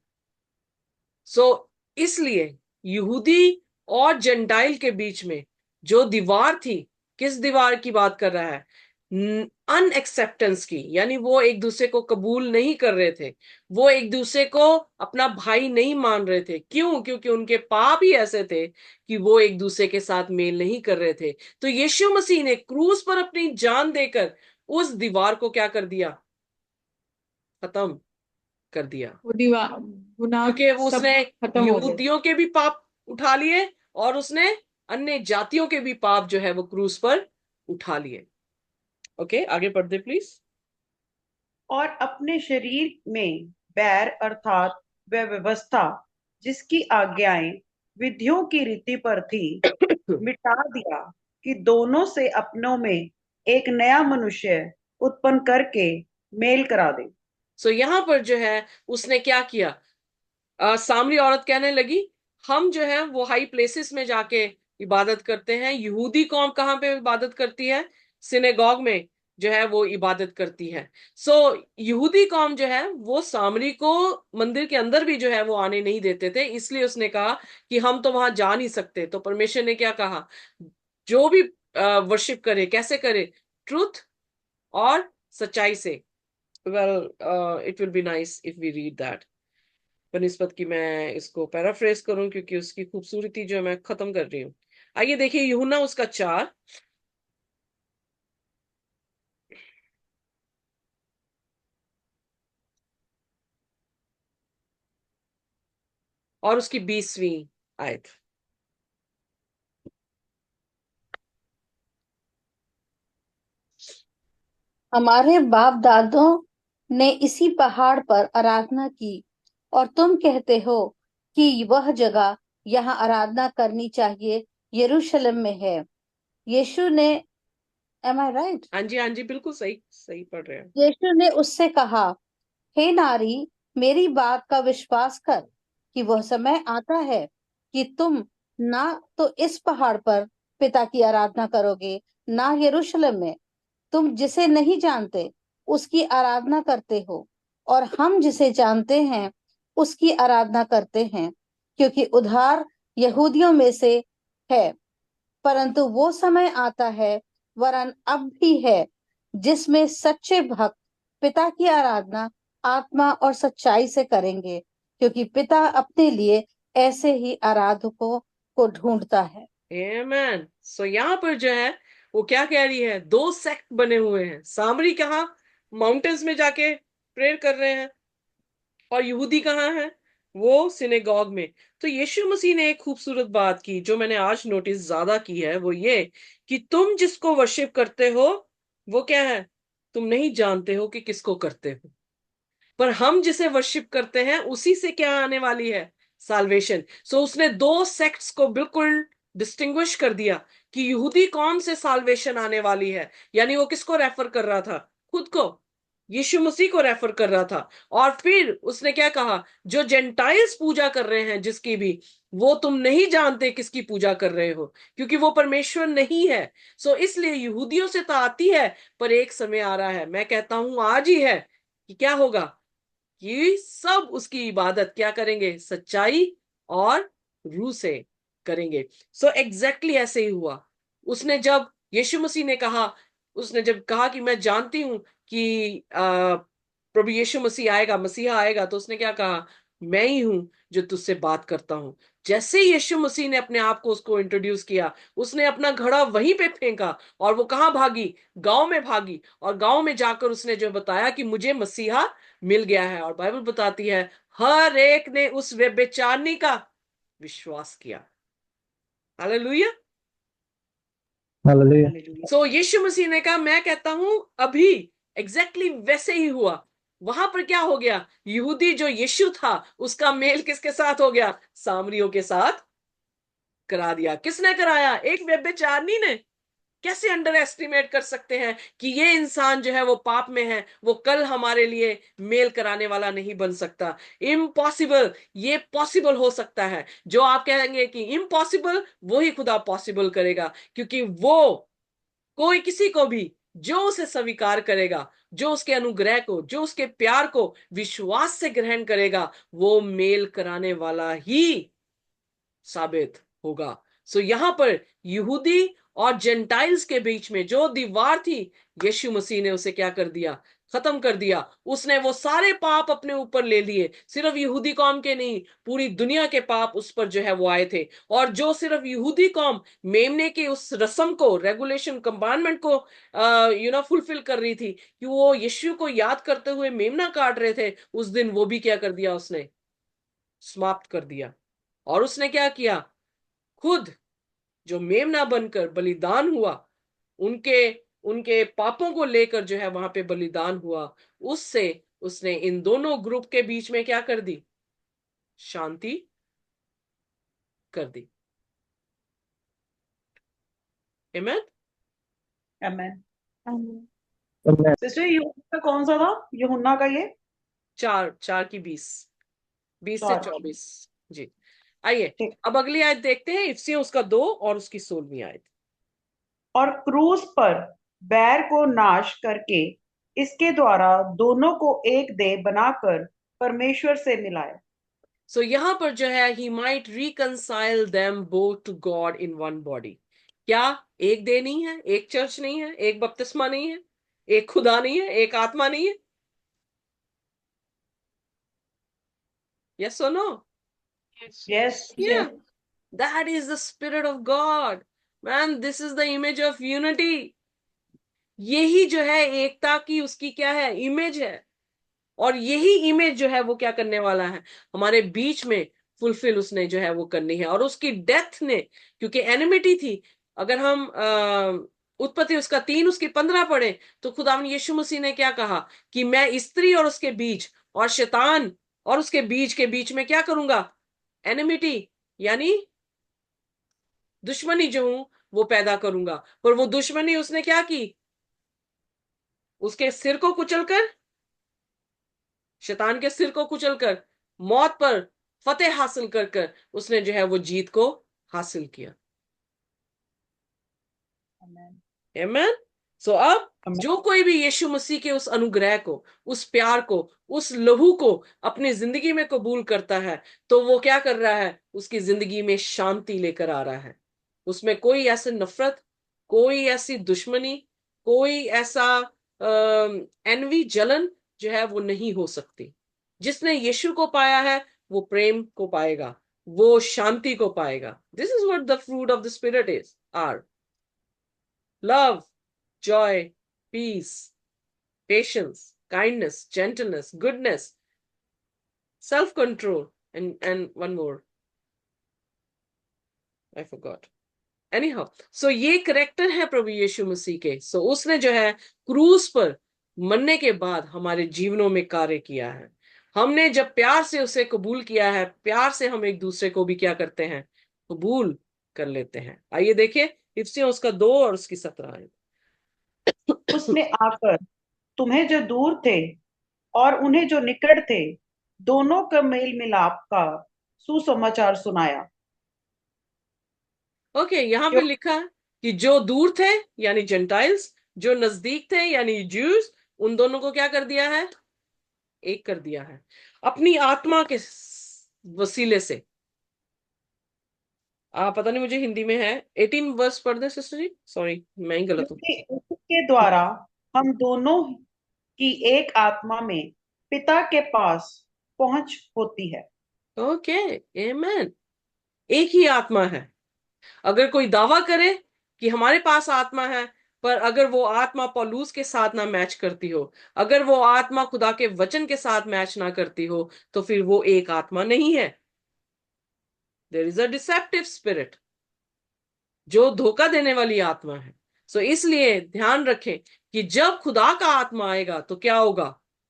सो इसलिए यहूदी और जंडाइल के बीच में जो दीवार थी, किस दीवार की बात कर रहा है? अनएक्सेप्टेंस की, यानी वो एक दूसरे को कबूल नहीं कर रहे थे। वो एक दूसरे को अपना भाई नहीं मान रहे थे। क्यों? क्योंकि उनके पाप ही ऐसे थे कि वो एक दूसरे के साथ मेल नहीं कर रहे थे। तो यीशु मसीह ने क्रूस पर अपनी जान देकर उस दीवार को क्या कर दिया? खत्म कर दिया। वो दीवार, गुनाह क्योंकि वो सब उसने खत्म हो गए। यहूदियों के भी पाप उठा लिए और उसने अन्य जातियों के भी पाप जो है वो क्रूस पर उठा लिए। ओके, आगे पढ़ दे प्लीज। और अपने शरीर में बैर अर्थात वह व्यवस्था जिसकी आज्ञाएं विधियों की रीति पर थी मिटा दिया कि दोनों से अपनों में एक नया मनुष्य उत्पन्न करके मेल करा दे। सो यहाँ पर जो है उसने क्या किया? सामरी औरत कहने लगी हम जो है वो हाई प्लेसेस में जाके इबादत करते हैं। यहूदी कौम कहाँ पे इबादत करती है? सिनेगॉग में जो है वो इबादत करती है। सो यहूदी कौम जो है वो सामरी को मंदिर के अंदर भी जो है वो आने नहीं देते थे। इसलिए उसने कहा कि हम तो वहां जा नहीं सकते। तो परमेश्वर ने क्या कहा? जो भी वर्शिप करे, कैसे करे? ट्रूथ और सच्चाई से। Well, it will be nice if we read that. बनिस्बत की मैं इसको पैराफ्रेज करूं, क्योंकि उसकी खूबसूरती जो है मैं खत्म कर रही हूँ। आइए देखिए यूहन्ना उसका 4 और उसकी 20वीं आयत। हमारे बाप दादों ने इसी पहाड़ पर आराधना की और तुम कहते हो कि वह जगह यहाँ आराधना करनी चाहिए यरूशलेम में है। यीशु ने, एम आई राइट? हाँ जी, हाँ जी, बिल्कुल सही सही पढ़ रहे हैं। यीशु ने उससे कहा, हे नारी, मेरी बात का विश्वास कर कि वह समय आता है कि तुम ना तो इस पहाड़ पर पिता की आराधना करोगे, ना यरूशलेम में। तुम जिसे नहीं जानते उसकी आराधना करते हो, और हम जिसे जानते हैं उसकी आराधना करते हैं, क्योंकि उद्धार यहूदियों में से है। परंतु वो समय आता है, वरन अब भी है, जिसमें सच्चे भक्त पिता की आराधना आत्मा और सच्चाई से करेंगे, क्योंकि पिता अपने लिए ऐसे ही आराधकों को ढूंढता है। आमेन। सो यहाँ पर जो है वो क्या कह रही है, दो सेक्ट बने हुए हैं। सामरी कहाँ, माउंटेन्स में जाके प्रेयर कर रहे हैं, और यहूदी कहाँ है, वो सिनेगॉग में। तो यीशु मसीह ने एक खूबसूरत बात की जो मैंने आज नोटिस ज्यादा की है, वो ये कि तुम जिसको वर्शिप करते हो वो क्या है, तुम नहीं जानते हो कि किसको करते हो, पर हम जिसे वर्शिप करते हैं उसी से क्या आने वाली है, साल्वेशन। सो उसने दो सेक्ट्स को बिल्कुल डिस्टिंग्विश कर दिया कि यहूदी कौन से साल्वेशन आने वाली है। यानी वो किसको रेफर कर रहा था, खुद को, यीशु मसीह को रेफर कर रहा था। और फिर उसने क्या कहा, जो जेंटाइल्स पूजा कर रहे हैं जिसकी भी, वो तुम नहीं जानते किसकी पूजा कर रहे हो, क्योंकि वो परमेश्वर नहीं है। सो इसलिए यहूदियों से तो आती है, पर एक समय आ रहा है, मैं कहता हूं आज ही है, कि क्या होगा, कि सब उसकी इबादत क्या करेंगे, सच्चाई और रूह से करेंगे। सो एग्जैक्टली ऐसे ही हुआ। उसने जब, यीशु मसीह ने कहा, उसने जब कहा कि मैं जानती हूं कि प्रभु यीशु मसीह आएगा, मसीहा आएगा, तो उसने क्या कहा, मैं ही हूं जो तुझसे बात करता हूं। जैसे ही यीशु मसीह ने अपने आप को उसको इंट्रोड्यूस किया, उसने अपना घड़ा वहीं पे फेंका, और वो कहाँ भागी, गांव में भागी, और गांव में जाकर उसने जो बताया कि मुझे मसीहा मिल गया है। और बाइबल बताती है हर एक ने उस व्यभिचारिणी का विश्वास किया। हालेलुया। हालेलुया। सो यीशु मसीह ने कहा, मैं कहता हूं अभी एग्जैक्टली वैसे ही हुआ। वहां पर क्या हो गया, यहूदी जो यीशु था उसका मेल किसके साथ हो गया, सामरियों के साथ करा दिया। किसने कराया, एक व्यभिचारिणी ने। कैसे अंडर एस्टिमेट कर सकते हैं कि ये इंसान जो है वो पाप में है, वो कल हमारे लिए मेल कराने वाला नहीं बन सकता। इम्पॉसिबल, ये पॉसिबल हो सकता है। जो आप कहेंगे कि इम्पॉसिबल, वो ही खुदा पॉसिबल करेगा, क्योंकि वो कोई किसी को भी जो उसे स्वीकार करेगा, जो उसके अनुग्रह को, जो उसके प्यार को विश्वास से ग्रहण करेगा, वो मेल कराने वाला ही साबित होगा। सो यहां पर यहूदी और जेंटाइल्स के बीच में जो दीवार थी, यीशु मसीह ने उसे क्या कर दिया, खत्म कर दिया। उसने वो सारे पाप अपने ऊपर ले लिए, सिर्फ यहूदी कौम के नहीं, पूरी दुनिया के पाप उस पर जो है वो आए थे। और जो सिर्फ यहूदी कौम मेमने के उस रस्म को, रेगुलेशन, कंपार्टमेंट को फुलफिल कर रही थी, कि वो यीशु को याद करते हुए मेमना काट रहे थे, उस दिन वो भी क्या कर दिया, उसने समाप्त कर दिया। और उसने क्या किया, खुद जो मेमना बनकर बलिदान हुआ, उनके उनके पापों को लेकर जो है वहां पे बलिदान हुआ, उससे उसने इन दोनों ग्रुप के बीच में क्या कर दी, शांति कर दी। आमेन। आमेन। आमेन। सिस्टर यूहन्ना का कौन सा था, यूहन्ना का ये 4 की 20, 20 से चार 24। जी, आइए ठीक। अब अगली आयत देखते हैं, इफिसियों उसका 2 और उसकी 16वीं आयत। और क्रूस पर बैर को नाश करके इसके द्वारा दोनों को एक देह बनाकर परमेश्वर से मिलाया। सो यहां पर जो है, he might reconcile them both to God in one body. क्या एक देह नहीं है, एक चर्च नहीं है, एक बपतिस्मा नहीं है, एक खुदा नहीं है, एक आत्मा नहीं है? यस और no? Yes. Yeah, that is the spirit of God. Man, this is the image of unity. यही जो है एकता की उसकी क्या है, इमेज है। और यही इमेज जो है वो क्या करने वाला है, हमारे बीच में फुलफिल उसने जो है वो करनी है। और उसकी डेथ ने, क्योंकि एनिमिटी थी, अगर हम उत्पत्ति उसका 3 उसकी 15 पढ़े, तो खुदावन यीशु मसीह ने क्या कहा, कि मैं स्त्री और उसके बीच, और शैतान और उसके बीच के बीच में क्या करूंगा, एनिमिटी, यानी दुश्मनी जो हूं वो पैदा करूंगा। पर वो दुश्मनी उसने क्या की, उसके सिर को कुचलकर, शैतान के सिर को कुचलकर, मौत पर फतेह हासिल कर कर उसने जो है वो जीत को हासिल किया। आमेन। आमेन। सो अब हमें जो कोई भी यीशु मसीह के उस अनुग्रह को, उस प्यार को, उस लहू को अपनी जिंदगी में कबूल करता है, तो वो क्या कर रहा है? उसकी जिंदगी में शांति लेकर आ रहा है। उसमें कोई ऐसी नफरत, कोई ऐसी दुश्मनी, कोई ऐसा एनवी, जलन जो है वो नहीं हो सकती। जिसने यीशु को पाया है वो प्रेम को पाएगा, वो शांति को पाएगा। This is what the fruit of the spirit is are love, joy, peace, patience, kindness, gentleness, goodness, self-control, and one more. I forgot. Anyhow, so ये करेक्टर है प्रभु यीशु मसीह के। so उसने जो है क्रूस पर मरने के बाद हमारे जीवनों में कार्य किया है। हमने जब प्यार से उसे कबूल किया है, प्यार से हम एक दूसरे को भी क्या करते हैं? कबूल कर लेते हैं। आइए देखिए इफ्सियों उसका 2 और उसकी 17। उसने आकर तुम्हें जो दूर थे और उन्हें जो निकट थे, दोनों का मेल मिलाप का सुसमाचार सुनाया। ओके, यहाँ पे क्यों? लिखा है कि जो दूर थे यानी जेंटाइल्स, जो नजदीक थे यानी ज्यूज, उन दोनों को क्या कर दिया है? एक कर दिया है अपनी आत्मा के वसीले से। पता नहीं मुझे हिंदी में है, 18 वर्स पढ़ दे सिस्टर जी, सॉरी मैं ही गलत हूँ। क्योंकि उसके द्वारा हम दोनों की एक आत्मा में पिता के पास पहुंच होती है। ओके, आमेन। एक ही आत्मा है। अगर कोई दावा करे कि हमारे पास आत्मा है, पर अगर वो आत्मा पौलुस के साथ ना मैच करती हो, अगर वो आत्मा खुदा के वचन के साथ मैच ना करती हो, तो फिर वो एक आत्मा नहीं है। There is a deceptive spirit, जो धोखा देने वाली आत्मा है। सो इसलिए ध्यान रखें कि जब खुदा का आत्मा आएगा तो क्या होगा?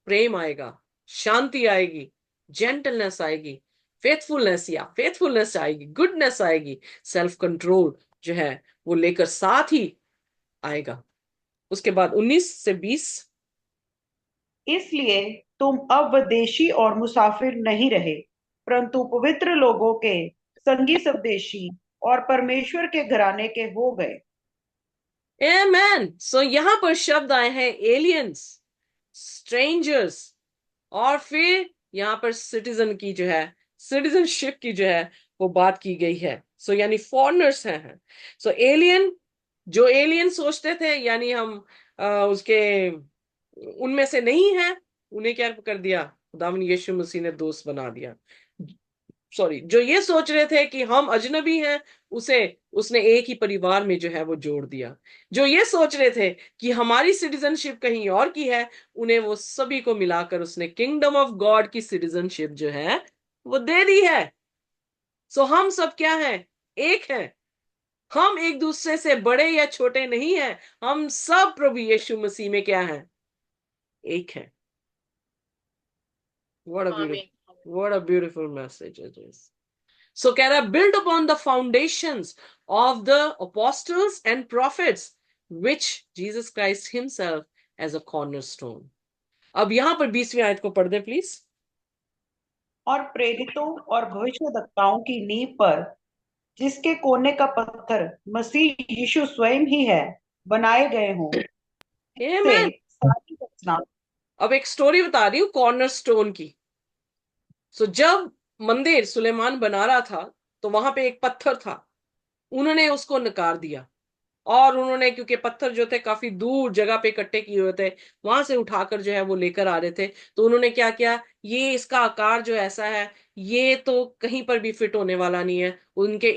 प्रेम आएगा, शांति आएगी, जेंटलनेस आएगी, फेथफुलनेस आएगी, गुडनेस आएगी, सेल्फ कंट्रोल जो है वो लेकर साथ ही आएगा। उसके बाद 19 से 20। इसलिए तुम अब विदेशी और मुसाफिर नहीं रहे, परंतु पवित्र लोगों के संगी स्वदेशी और परमेश्वर के घराने के हो गए। आमेन। सो यहां पर शब्द आए हैं एलियंस, स्ट्रेंजर्स, और फिर यहां पर सिटीजन की जो है, सिटीजनशिप की जो है वो बात की गई है। सो यानी फॉरेनर्स हैं। सो एलियन, जो एलियन सोचते थे यानी हम उसके उनमें से नहीं है, उन्हें क्या कर दिया? खुदावन यीशु मसीह ने दोस्त बना दिया। सॉरी, जो ये सोच रहे थे कि हम अजनबी हैं, उसे उसने एक ही परिवार में जो है वो जोड़ दिया। जो ये सोच रहे थे कि हमारी सिटीजनशिप कहीं और की है, उन्हें वो सभी को मिलाकर उसने किंगडम ऑफ गॉड की सिटीजनशिप जो है वो दे दी है। सो हम सब क्या हैं? एक हैं। हम एक दूसरे से बड़े या छोटे नहीं हैं, हम सब प्रभु यीशु मसीह में क्या हैं? एक हैं। What a beautiful message it is. So कह रहा build upon the foundations of the apostles and prophets which Jesus Christ himself as a cornerstone. अब यहां पर 20वीं आयत को पढ़ दे प्लीज। और प्रेरितों और भविष्यद्वक्ताओं की नींव पर, जिसके कोने का पत्थर मसीह यीशु स्वयं ही है, बनाए गए हों, से Amen. सारी रचना। अब एक स्टोरी बता रही हूँ कॉर्नर स्टोन की। सो जब मंदिर सुलेमान बना रहा था तो वहां पे एक पत्थर था, उन्होंने उसको नकार दिया, और उन्होंने, क्योंकि पत्थर जो थे काफी दूर जगह पे इकट्ठे किए हुए थे, वहां से उठाकर जो है वो लेकर आ रहे थे, तो उन्होंने क्या किया? ये इसका आकार जो ऐसा है, ये तो कहीं पर भी फिट होने वाला नहीं है, उनके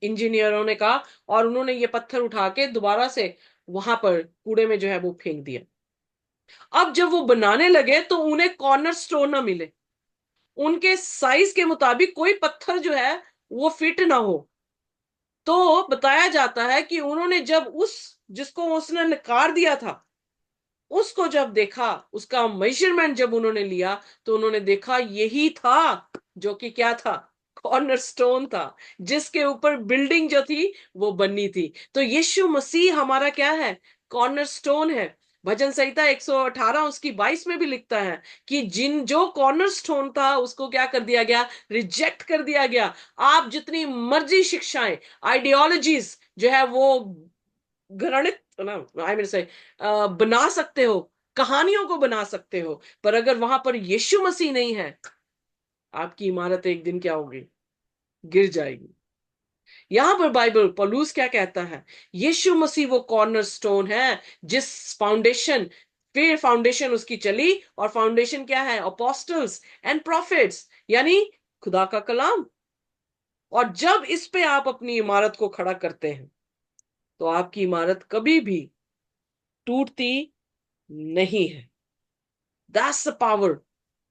इंजीनियरों ने कहा, और उन्होंने ये पत्थर उठा के दोबारा से वहां पर कूड़े में जो है वो फेंक दिया। अब जब वो बनाने लगे तो उन्हें कॉर्नर स्टोन ना मिले, उनके साइज के मुताबिक कोई पत्थर जो है वो फिट ना हो। तो बताया जाता है कि उन्होंने जब जिसको उसने नकार दिया था, उसको जब देखा, उसका मेजरमेंट जब उन्होंने लिया, तो उन्होंने देखा यही था जो कि क्या था? कॉर्नर स्टोन था, जिसके ऊपर बिल्डिंग जो थी वो बननी थी। तो यीशु मसीह हमारा क्या है? कॉर्नर स्टोन है। भजन संहिता 118 उसकी 22 में भी लिखता है कि जो कॉर्नर स्टोन था उसको क्या कर दिया गया? रिजेक्ट कर दिया गया। आप जितनी मर्जी शिक्षाएं, आइडियोलॉजीज जो है वो गणित ना, आई मीन से बना सकते हो, कहानियों को बना सकते हो, पर अगर वहां पर यीशु मसीह नहीं है, आपकी इमारत एक दिन क्या होगी? गिर जाएगी। यहां पर बाइबल पौलुस क्या कहता है? यीशु मसीह वो कॉर्नर स्टोन है, जिस फाउंडेशन, फिर फाउंडेशन उसकी चली, और फाउंडेशन क्या है? अपोस्टल्स एंड प्रॉफिट्स, यानी खुदा का कलाम। और जब इस पे आप अपनी इमारत को खड़ा करते हैं, तो आपकी इमारत कभी भी टूटती नहीं है। That's the power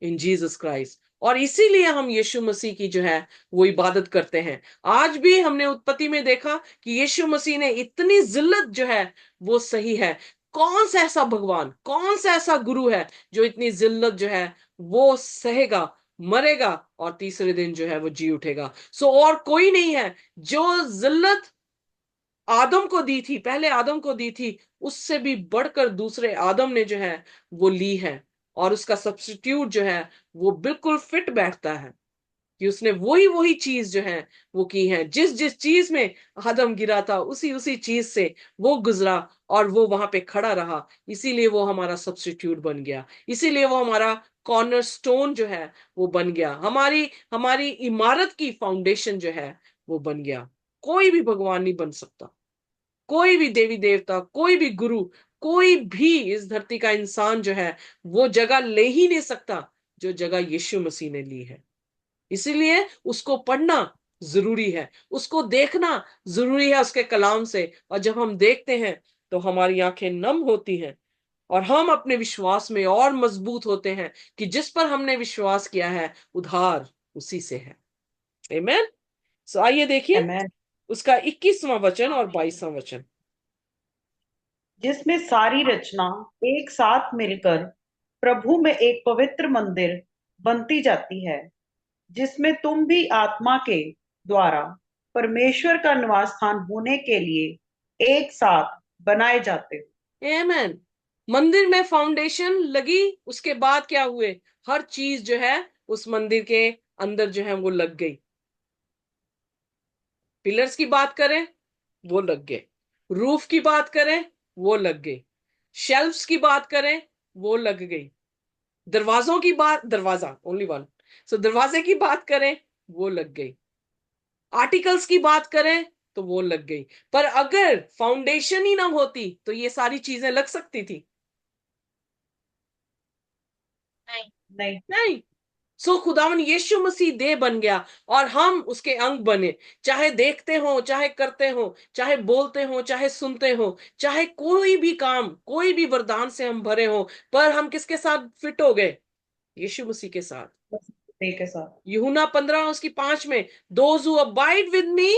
in Jesus Christ. और इसीलिए हम यीशु मसीह की जो है वो इबादत करते हैं। आज भी हमने उत्पत्ति में देखा कि यीशु मसीह ने इतनी जिल्लत जो है वो सही है। कौन सा ऐसा भगवान, कौन सा ऐसा गुरु है जो इतनी जिल्लत जो है वो सहेगा, मरेगा और तीसरे दिन जो है वो जी उठेगा? सो और कोई नहीं है जो जिल्लत आदम को दी थी, पहले आदम को दी थी, उससे भी बढ़कर दूसरे आदम ने जो है वो ली है। और उसका सब्स्टिट्यूट जो है वो बिल्कुल फिट बैठता है, कि उसने वही वही चीज जो है वो की है। जिस जिस चीज में आदम गिरा था, उसी उसी चीज से वो गुजरा और वो वहां पे खड़ा रहा। इसीलिए वो हमारा सब्स्टिट्यूट बन गया, इसीलिए वो हमारा कॉर्नर स्टोन जो है वो बन गया, हमारी हमारी इमारत की फाउंडेशन जो है वो बन गया। कोई भी भगवान नहीं बन सकता, कोई भी देवी देवता, कोई भी गुरु, कोई भी इस धरती का इंसान जो है वो जगह ले ही नहीं सकता जो जगह यीशु मसीह ने ली है। इसीलिए उसको पढ़ना जरूरी है, उसको देखना जरूरी है उसके कलाम से। और जब हम देखते हैं तो हमारी आंखें नम होती हैं, और हम अपने विश्वास में और मजबूत होते हैं कि जिस पर हमने विश्वास किया है उद्धार उसी से है। आमीन। सो आइए देखिए आमेन। उसका 21वां वचन और 22वां वचन। जिसमें सारी रचना एक साथ मिलकर प्रभु में एक पवित्र मंदिर बनती जाती है, जिसमें तुम भी आत्मा के द्वारा परमेश्वर का निवास स्थान होने के लिए एक साथ बनाए जाते हो। आमेन। मंदिर में फाउंडेशन लगी, उसके बाद क्या हुए? हर चीज जो है उस मंदिर के अंदर जो है वो लग गई। पिलर्स की बात करें, वो लग गए। रूफ की बात करें, वो लग गई। शेल्फ्स की बात करें, वो लग गई। दरवाजों की बात, दरवाजा ओनली वन, सो दरवाजे की बात करें, वो लग गई। आर्टिकल्स की बात करें तो वो लग गई। पर अगर फाउंडेशन ही ना होती तो ये सारी चीजें लग सकती थी? नहीं। नहीं। सो खुदावन यीशु मसीह देह बन गया और हम उसके अंग बने। चाहे देखते हो, चाहे करते हो, चाहे बोलते हो, चाहे सुनते हो, चाहे कोई भी काम, कोई भी वरदान से हम भरे हो, पर हम किसके साथ फिट हो गए? यीशु मसीह के साथ। बस एक के साथ। यूहन्ना 15 उसकी 5 में, those who abide with me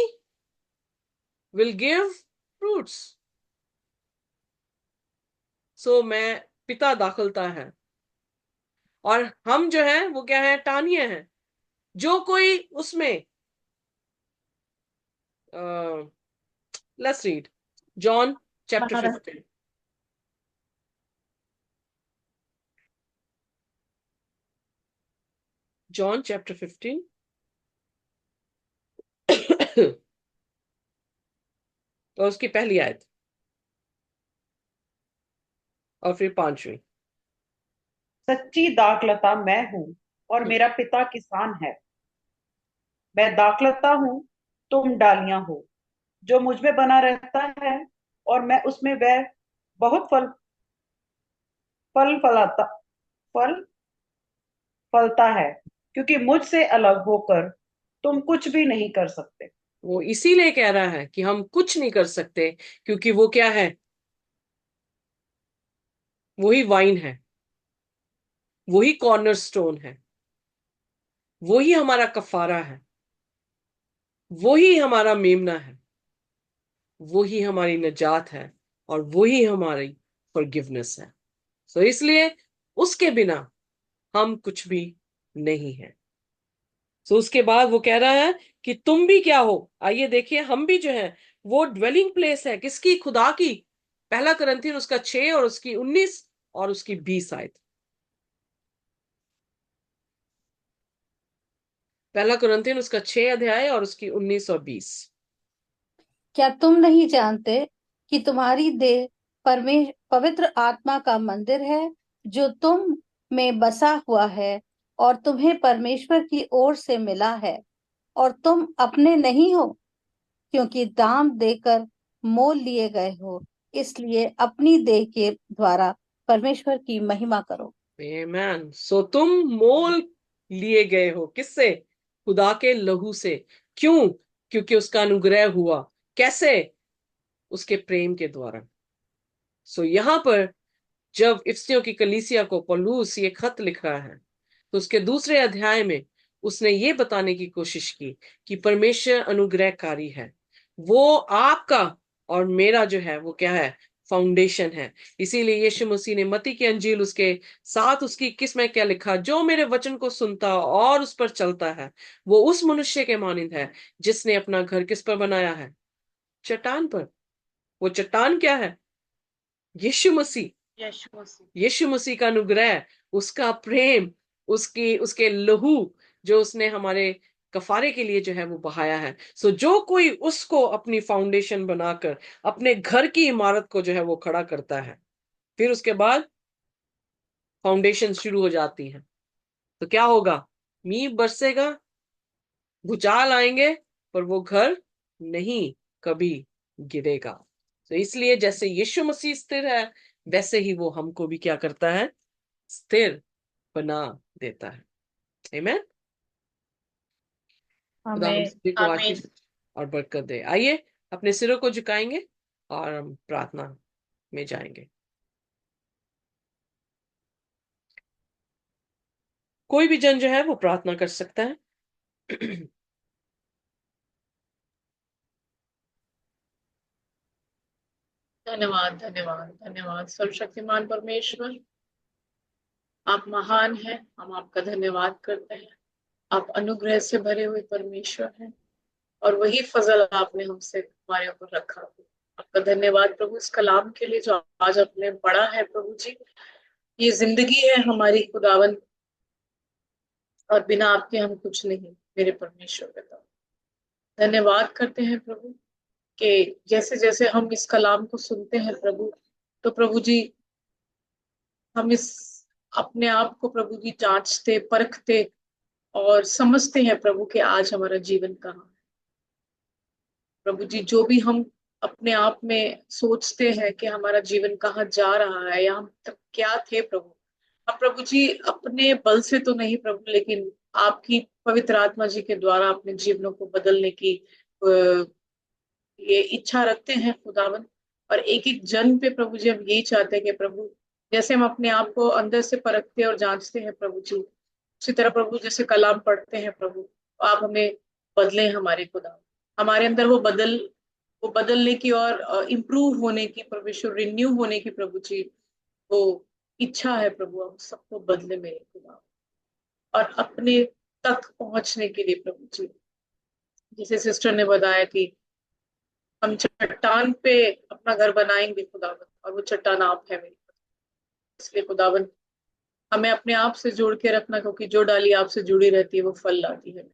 will give fruits. So मैं, पिता दाखलता है और हम जो है वो क्या है? टानिए हैं। जो कोई उसमें, लेट्स रीड जॉन चैप्टर बना रहा 15। जॉन चैप्टर 15 और उसकी पहली आयत और फिर 5वीं। सच्ची दाखलता मैं हूँ और मेरा पिता किसान है। मैं दाखलता हूँ, तुम डालियां हो। जो मुझ में बना रहता है और मैं उसमें, वह बहुत फल फलाता फल फलता है, क्योंकि मुझसे अलग होकर तुम कुछ भी नहीं कर सकते। वो इसीलिए कह रहा है कि हम कुछ नहीं कर सकते, क्योंकि वो क्या है? वही वाइन है, वही कॉर्नर स्टोन है, वही हमारा कफारा है, वही हमारा मेमना है, वही हमारी निजात है, और वही हमारी फॉरगिवनेस है। सो इसलिए उसके बिना हम कुछ भी नहीं है। सो उसके बाद वो कह रहा है कि तुम भी क्या हो? आइए देखिए, हम भी जो है वो ड्वेलिंग प्लेस है किसकी? खुदा की। पहला कुरिन्थियन उसका 6 और उसकी 19 और उसकी 20 आयत। पहला कुरिन्थियन उसका 6 अध्याय और उसकी 19 और 20। क्या तुम नहीं जानते कि तुम्हारी देह पवित्र आत्मा का मंदिर है, जो तुम में बसा हुआ है और तुम्हें परमेश्वर की ओर से मिला है, और तुम अपने नहीं हो, क्योंकि दाम देकर मोल लिए गए हो। इसलिए अपनी देह के द्वारा परमेश्वर की महिमा करो। आमेन। सो तुम मोल लिए गए हो, किससे? खुदा के लहू से। क्यों? क्योंकि उसका अनुग्रह हुआ। कैसे? उसके प्रेम के द्वारा। सो यहां पर जब इफिसियों की कलीसिया को पौलुस ये खत लिख रहा है, तो उसके दूसरे अध्याय में उसने ये बताने की कोशिश की कि परमेश्वर अनुग्रहकारी है। वो आपका और मेरा जो है वो क्या है? फाउंडेशन है। इसीलिए यीशु मसीह ने मत्ती की अंजील उसके साथ उसकी 21 में क्या लिखा? जो मेरे वचन को सुनता और उस पर चलता है, वो उस मनुष्य के मानिंद है जिसने अपना घर किस पर बनाया है? चट्टान पर। वो चट्टान क्या है? यीशु मसीह। यीशु मसीह। यीशु मसीह का अनुग्रह, उसका प्रेम, उसके लहू जो उसने हमारे कफारे के लिए जो है वो बहाया है। सो जो कोई उसको अपनी फाउंडेशन बनाकर अपने घर की इमारत को जो है वो खड़ा करता है, फिर उसके बाद फाउंडेशन शुरू हो जाती है, तो क्या होगा? मींह बरसेगा, भूचाल आएंगे, पर वो घर नहीं कभी गिरेगा। तो इसलिए जैसे यीशु मसीह स्थिर है, वैसे ही वो हमको भी क्या करता है? स्थिर बना देता है। आमीन। खुदा हम हमें सभी को आशीष और बरकत दे। आइए अपने सिरों को झुकाएंगे और हम प्रार्थना में जाएंगे। कोई भी जन जो है वो प्रार्थना कर सकता है। धन्यवाद, धन्यवाद, धन्यवाद सर्वशक्तिमान परमेश्वर, आप महान हैं। हम आपका धन्यवाद करते हैं। आप अनुग्रह से भरे हुए परमेश्वर हैं, और वही फजल आपने हमसे हमारे ऊपर रखा। आपका धन्यवाद प्रभु इस कलाम के लिए जो आज आपने पढ़ा है प्रभु जी। ये जिंदगी है हमारी खुदावन, और बिना आपके हम कुछ नहीं मेरे परमेश्वर पिता। धन्यवाद करते हैं प्रभु कि जैसे जैसे हम इस कलाम को सुनते हैं प्रभु, तो प्रभु जी हम इस अपने आप को प्रभु जी जांचते परखते और समझते हैं प्रभु कि आज हमारा जीवन कहाँ है। प्रभु जी जो भी हम अपने आप में सोचते हैं कि हमारा जीवन कहाँ जा रहा है या हम तक क्या थे प्रभु, अब प्रभु जी अपने बल से तो नहीं प्रभु, लेकिन आपकी पवित्र आत्मा जी के द्वारा अपने जीवनों को बदलने की ये इच्छा रखते हैं खुदावन। और एक एक जन पे प्रभु जी हम यही चाहते हैं कि प्रभु जैसे हम अपने आप को अंदर से परखते और जांचते हैं प्रभु जी, उसी तरह प्रभु जैसे कलाम पढ़ते हैं प्रभु, तो आप हमें बदले हमारे खुदा, हमारे अंदर वो बदलने की और इम्प्रूव होने की परमेश्वर, रिन्यू होने की प्रभु जी वो इच्छा है प्रभु। हम सबको बदले मेरे खुदा, और अपने तक पहुंचने के लिए प्रभु जी, जैसे सिस्टर ने बताया कि हम चट्टान पे अपना घर बनाएंगे खुदावन, और वो चट्टान आप है मेरे। इसलिए खुदावन हमें अपने आप से जोड़ के रखना, क्योंकि जो डाली आपसे जुड़ी रहती है वो फल लाती है।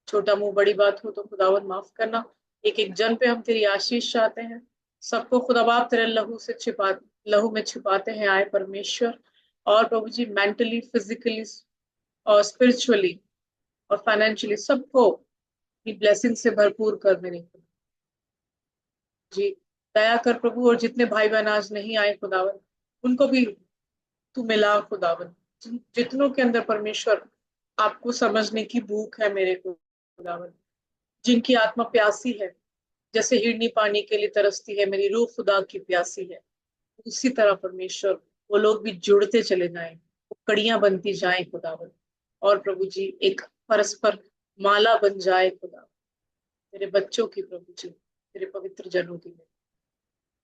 छोटा मुंह बड़ी बात हो तो खुदावन माफ करना। एक एक जन पे हम तेरी आशीष चाहते हैं। सबको खुदा बाप तेरे लहू में छिपाते हैं आए परमेश्वर। और प्रभु जी मेंटली, फिजिकली और स्पिरिचुअली और फाइनेंशियली सबको ब्लेसिंग से भरपूर कर मेरे जी। दया कर प्रभु, और जितने भाई बहन आज नहीं आए खुदावन, उनको भी तू मिला खुदावन। जितनों के अंदर परमेश्वर आपको समझने की भूख है मेरे खुदावन, जिनकी आत्मा प्यासी है, जैसे हिरनी पानी के लिए तरसती है, मेरी रूह खुदा की प्यासी है, उसी तरह परमेश्वर वो लोग भी जुड़ते चले जाएं, वो कड़ियां बनती जाएं खुदावन। और प्रभु जी एक परस्पर माला बन जाए खुदा मेरे बच्चों की, प्रभु जी तेरे पवित्र जनों की,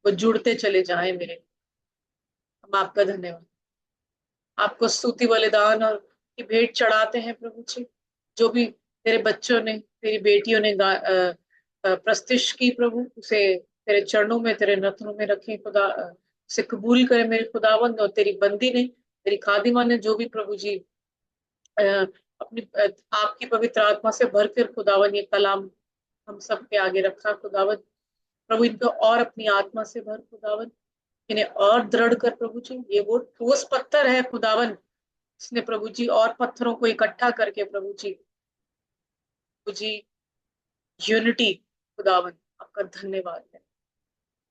वो जुड़ते चले जाएं मेरे। हम आपका धन्यवाद, आपको स्तुति बलिदान और की भेंट चढ़ाते हैं प्रभु जी। जो भी तेरे बच्चों ने, तेरी बेटियों ने प्रस्तिश की प्रभु, उसे तेरे चरणों में, तेरे नथनों में रखे खुदा, उसे कबूल करे मेरे खुदावंद। और तेरी बंदी ने, तेरी खादिमा ने जो भी प्रभु जी अपनी आपकी पवित्र आत्मा से भरकर खुदावन ये कलाम हम सब के आगे रखा खुदावन, प्रभु इनको और अपनी आत्मा से भर खुदावन, इन्हें और दृढ़ कर प्रभु जी। ये वो ठोस पत्थर है खुदावन, इसने प्रभु जी और पत्थरों को इकट्ठा करके प्रभु जी यूनिटी खुदावन, आपका धन्यवाद है,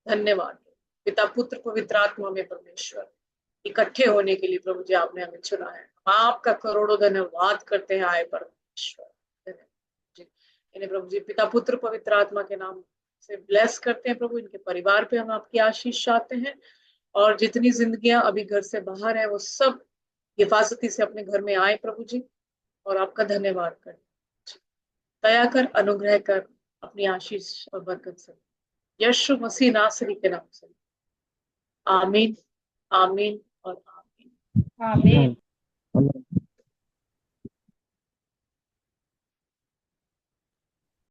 धन्यवाद है। पिता पुत्र पवित्र आत्मा में परमेश्वर इकट्ठे होने के लिए प्रभु जी आपने हमें चुना है। हम आपका करोड़ों धन्यवाद करते हैं आए परमेश्वर। धन्यवाद जी। इन्हें प्रभु जी पिता पुत्र पवित्र आत्मा के नाम से ब्लेस करते हैं प्रभु, इनके परिवार पे हम आपकी आशीष चाहते हैं, और जितनी जिंदगियां अभी घर से बाहर है वो सब हिफाजती से अपने घर में आए प्रभु जी, और आपका धन्यवाद करें। दया कर, अनुग्रह कर, अपनी आशीष और बरकत से यीशु मसीह नासरी के नाम से आमीन, आमीन और आमीन। आमीन। आमीन।